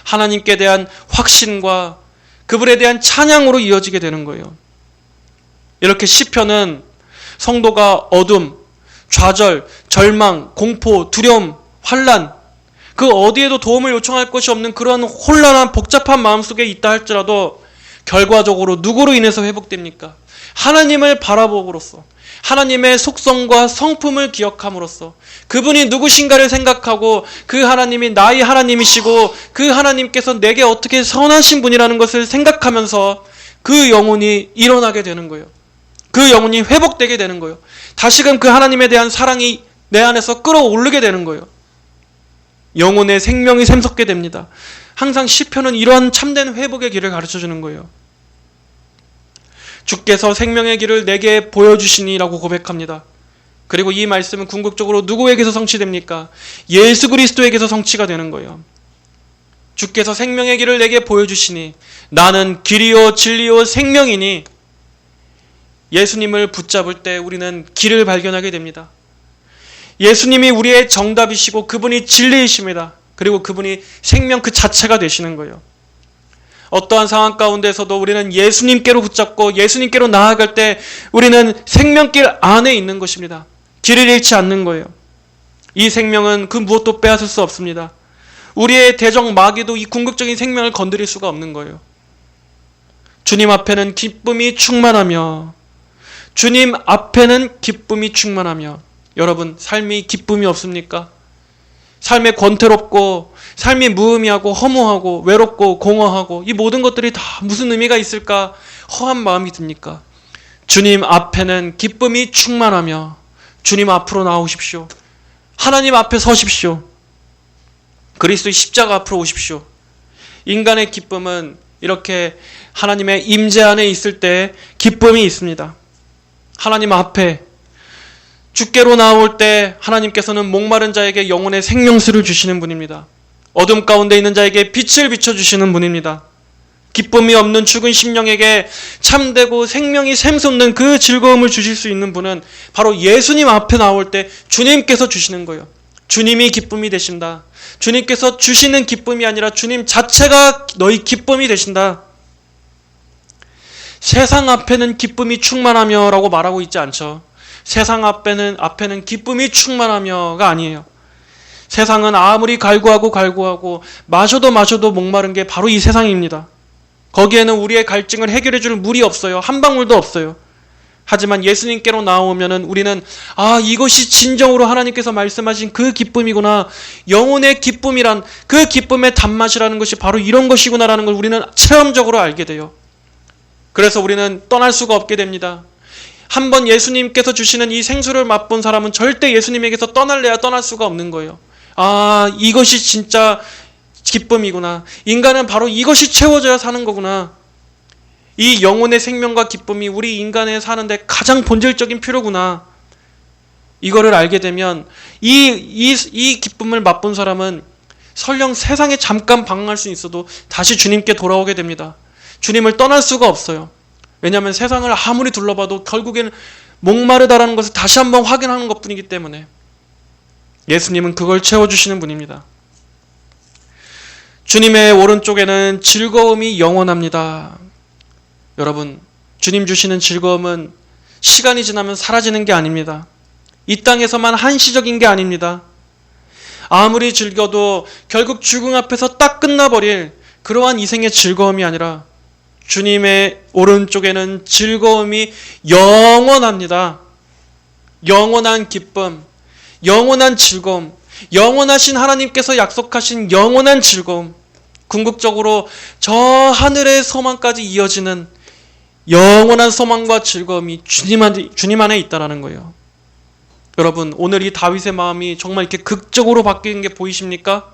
하나님께 대한 확신과 그분에 대한 찬양으로 이어지게 되는 거예요. 이렇게 시편은 성도가 어둠, 좌절, 절망, 공포, 두려움, 환난, 그 어디에도 도움을 요청할 것이 없는 그런 혼란한 복잡한 마음속에 있다 할지라도 결과적으로 누구로 인해서 회복됩니까? 하나님을 바라보므로써, 하나님의 속성과 성품을 기억함으로써, 그분이 누구신가를 생각하고 그 하나님이 나의 하나님이시고 그 하나님께서 내게 어떻게 선하신 분이라는 것을 생각하면서 그 영혼이 일어나게 되는 거예요. 그 영혼이 회복되게 되는 거예요. 다시금 그 하나님에 대한 사랑이 내 안에서 끌어오르게 되는 거예요. 영혼의 생명이 샘솟게 됩니다. 항상 시편은 이러한 참된 회복의 길을 가르쳐주는 거예요. 주께서 생명의 길을 내게 보여주시니라고 고백합니다. 그리고 이 말씀은 궁극적으로 누구에게서 성취됩니까? 예수 그리스도에게서 성취가 되는 거예요. 주께서 생명의 길을 내게 보여주시니 나는 길이요 진리요 생명이니, 예수님을 붙잡을 때 우리는 길을 발견하게 됩니다. 예수님이 우리의 정답이시고 그분이 진리이십니다. 그리고 그분이 생명 그 자체가 되시는 거예요. 어떠한 상황 가운데서도 우리는 예수님께로 붙잡고 예수님께로 나아갈 때 우리는 생명길 안에 있는 것입니다. 길을 잃지 않는 거예요. 이 생명은 그 무엇도 빼앗을 수 없습니다. 우리의 대적 마귀도 이 궁극적인 생명을 건드릴 수가 없는 거예요. 주님 앞에는 기쁨이 충만하며, 주님 앞에는 기쁨이 충만하며, 여러분 삶이 기쁨이 없습니까? 삶이 권태롭고 삶이 무의미하고 허무하고 외롭고 공허하고 이 모든 것들이 다 무슨 의미가 있을까 허한 마음이 듭니까? 주님 앞에는 기쁨이 충만하며 주님 앞으로 나오십시오. 하나님 앞에 서십시오. 그리스도의 십자가 앞으로 오십시오. 인간의 기쁨은 이렇게 하나님의 임재 안에 있을 때 기쁨이 있습니다. 하나님 앞에 주께로 나올 때 하나님께서는 목마른 자에게 영혼의 생명수를 주시는 분입니다. 어둠 가운데 있는 자에게 빛을 비춰주시는 분입니다. 기쁨이 없는 죽은 심령에게 참되고 생명이 샘솟는 그 즐거움을 주실 수 있는 분은 바로 예수님 앞에 나올 때 주님께서 주시는 거예요. 주님이 기쁨이 되신다. 주님께서 주시는 기쁨이 아니라 주님 자체가 너희 기쁨이 되신다. 세상 앞에는 기쁨이 충만하며 라고 말하고 있지 않죠. 세상 앞에는 기쁨이 충만하며가 아니에요. 세상은 아무리 갈구하고 마셔도 목마른 게 바로 이 세상입니다. 거기에는 우리의 갈증을 해결해 줄 물이 없어요. 한 방울도 없어요. 하지만 예수님께로 나오면은 우리는 이것이 진정으로 하나님께서 말씀하신 그 기쁨이구나. 영혼의 기쁨이란 그 기쁨의 단맛이라는 것이 바로 이런 것이구나라는 걸 우리는 체험적으로 알게 돼요. 그래서 우리는 떠날 수가 없게 됩니다. 한번 예수님께서 주시는 이 생수를 맛본 사람은 절대 예수님에게서 떠날래야 떠날 수가 없는 거예요. 이것이 진짜 기쁨이구나. 인간은 바로 이것이 채워져야 사는 거구나. 이 영혼의 생명과 기쁨이 우리 인간에 사는데 가장 본질적인 필요구나. 이거를 알게 되면 이 기쁨을 맛본 사람은 설령 세상에 잠깐 방황할 수 있어도 다시 주님께 돌아오게 됩니다. 주님을 떠날 수가 없어요. 왜냐하면 세상을 아무리 둘러봐도 결국에는 목마르다라는 것을 다시 한번 확인하는 것뿐이기 때문에 예수님은 그걸 채워주시는 분입니다. 주님의 오른쪽에는 즐거움이 영원합니다. 여러분, 주님 주시는 즐거움은 시간이 지나면 사라지는 게 아닙니다. 이 땅에서만 한시적인 게 아닙니다. 아무리 즐겨도 결국 죽음 앞에서 딱 끝나버릴 그러한 이생의 즐거움이 아니라 주님의 오른쪽에는 즐거움이 영원합니다. 영원한 기쁨, 영원한 즐거움, 영원하신 하나님께서 약속하신 영원한 즐거움, 궁극적으로 저 하늘의 소망까지 이어지는 영원한 소망과 즐거움이 주님 안에 있다라는 거예요. 여러분, 오늘 이 다윗의 마음이 정말 이렇게 극적으로 바뀌는 게 보이십니까?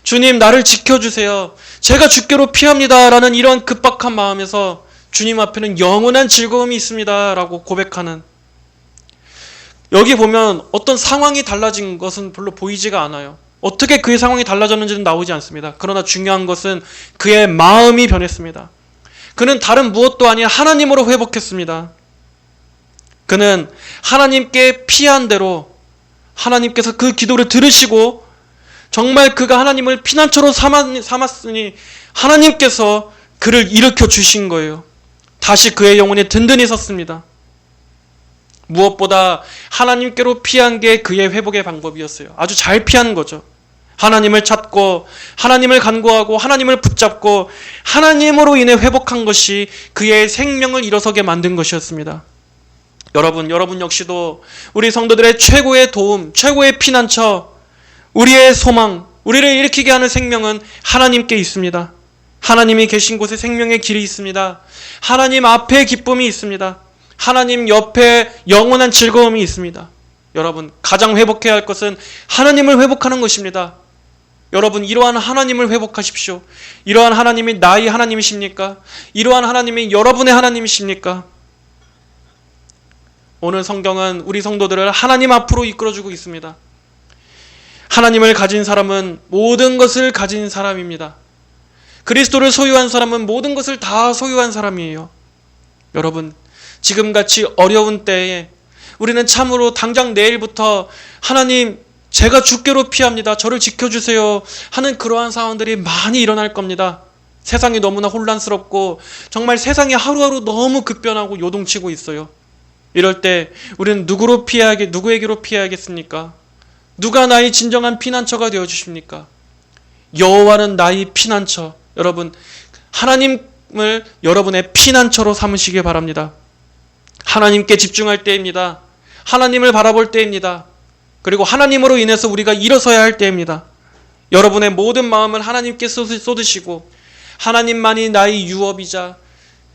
주님, 나를 지켜주세요. 제가 주께로 피합니다. 라는 이런 급박한 마음에서 주님 앞에는 영원한 즐거움이 있습니다. 라고 고백하는, 여기 보면 어떤 상황이 달라진 것은 별로 보이지가 않아요. 어떻게 그의 상황이 달라졌는지는 나오지 않습니다. 그러나 중요한 것은 그의 마음이 변했습니다. 그는 다른 무엇도 아닌 하나님으로 회복했습니다. 그는 하나님께 피한 대로 하나님께서 그 기도를 들으시고 정말 그가 하나님을 피난처로 삼았으니 하나님께서 그를 일으켜 주신 거예요. 다시 그의 영혼이 든든히 섰습니다. 무엇보다 하나님께로 피한 게 그의 회복의 방법이었어요. 아주 잘 피하는 거죠. 하나님을 찾고 하나님을 간구하고 하나님을 붙잡고 하나님으로 인해 회복한 것이 그의 생명을 일어서게 만든 것이었습니다. 여러분 역시도 우리 성도들의 최고의 도움, 최고의 피난처, 우리의 소망, 우리를 일으키게 하는 생명은 하나님께 있습니다. 하나님이 계신 곳에 생명의 길이 있습니다. 하나님 앞에 기쁨이 있습니다. 하나님 옆에 영원한 즐거움이 있습니다. 여러분, 가장 회복해야 할 것은 하나님을 회복하는 것입니다. 여러분, 이러한 하나님을 회복하십시오. 이러한 하나님이 나의 하나님이십니까? 이러한 하나님이 여러분의 하나님이십니까? 오늘 성경은 우리 성도들을 하나님 앞으로 이끌어주고 있습니다. 하나님을 가진 사람은 모든 것을 가진 사람입니다. 그리스도를 소유한 사람은 모든 것을 다 소유한 사람이에요. 여러분, 지금같이 어려운 때에 우리는 참으로 당장 내일부터 하나님, 제가 주께로 피합니다. 저를 지켜주세요 하는 그러한 상황들이 많이 일어날 겁니다. 세상이 너무나 혼란스럽고 정말 세상이 하루하루 너무 급변하고 요동치고 있어요. 이럴 때 우리는 누구에게로 피해야겠습니까? 누가 나의 진정한 피난처가 되어주십니까? 여호와는 나의 피난처. 여러분, 하나님을 여러분의 피난처로 삼으시기 바랍니다. 하나님께 집중할 때입니다. 하나님을 바라볼 때입니다. 그리고 하나님으로 인해서 우리가 일어서야 할 때입니다. 여러분의 모든 마음을 하나님께 쏟으시고 하나님만이 나의 유업이자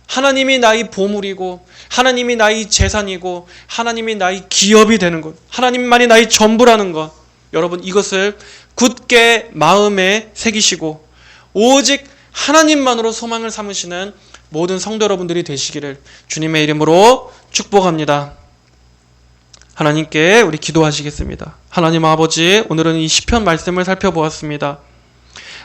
하나님이 나의 보물이고 하나님이 나의 재산이고 하나님이 나의 기업이 되는 것, 하나님만이 나의 전부라는 것, 여러분 이것을 굳게 마음에 새기시고 오직 하나님만으로 소망을 삼으시는 모든 성도 여러분들이 되시기를 주님의 이름으로 축복합니다. 하나님께 우리 기도하시겠습니다. 하나님 아버지, 오늘은 이 시편 말씀을 살펴보았습니다.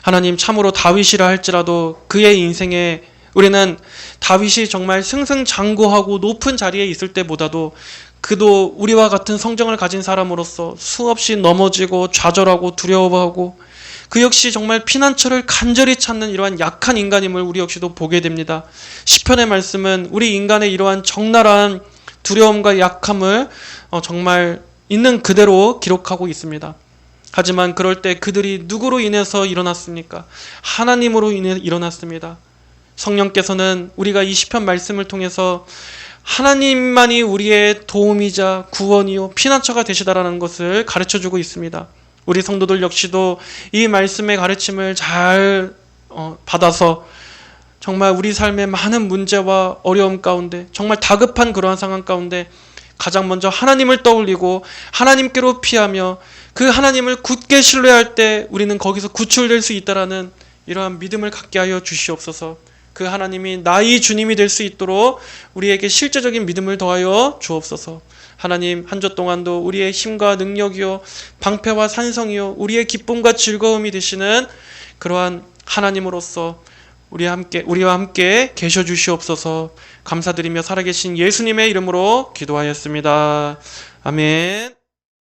하나님, 참으로 다윗이라 할지라도 그의 인생에 우리는 다윗이 정말 승승장구하고 높은 자리에 있을 때보다도 그도 우리와 같은 성정을 가진 사람으로서 수없이 넘어지고 좌절하고 두려워하고 그 역시 정말 피난처를 간절히 찾는 이러한 약한 인간임을 우리 역시도 보게 됩니다. 시편의 말씀은 우리 인간의 이러한 적나라한 두려움과 약함을 정말 있는 그대로 기록하고 있습니다. 하지만 그럴 때 그들이 누구로 인해서 일어났습니까? 하나님으로 인해 일어났습니다. 성령께서는 우리가 이 시편 말씀을 통해서 하나님만이 우리의 도움이자 구원이요 피난처가 되시다라는 것을 가르쳐주고 있습니다. 우리 성도들 역시도 이 말씀의 가르침을 잘 받아서 정말 우리 삶의 많은 문제와 어려움 가운데 정말 다급한 그러한 상황 가운데 가장 먼저 하나님을 떠올리고 하나님께로 피하며 그 하나님을 굳게 신뢰할 때 우리는 거기서 구출될 수 있다라는 이러한 믿음을 갖게 하여 주시옵소서. 그 하나님이 나의 주님이 될 수 있도록 우리에게 실제적인 믿음을 더하여 주옵소서. 하나님, 한 주 동안도 우리의 힘과 능력이요 방패와 산성이요 우리의 기쁨과 즐거움이 되시는 그러한 하나님으로서 우리와 함께 계셔 주시옵소서. 감사드리며 살아계신 예수님의 이름으로 기도하였습니다. 아멘.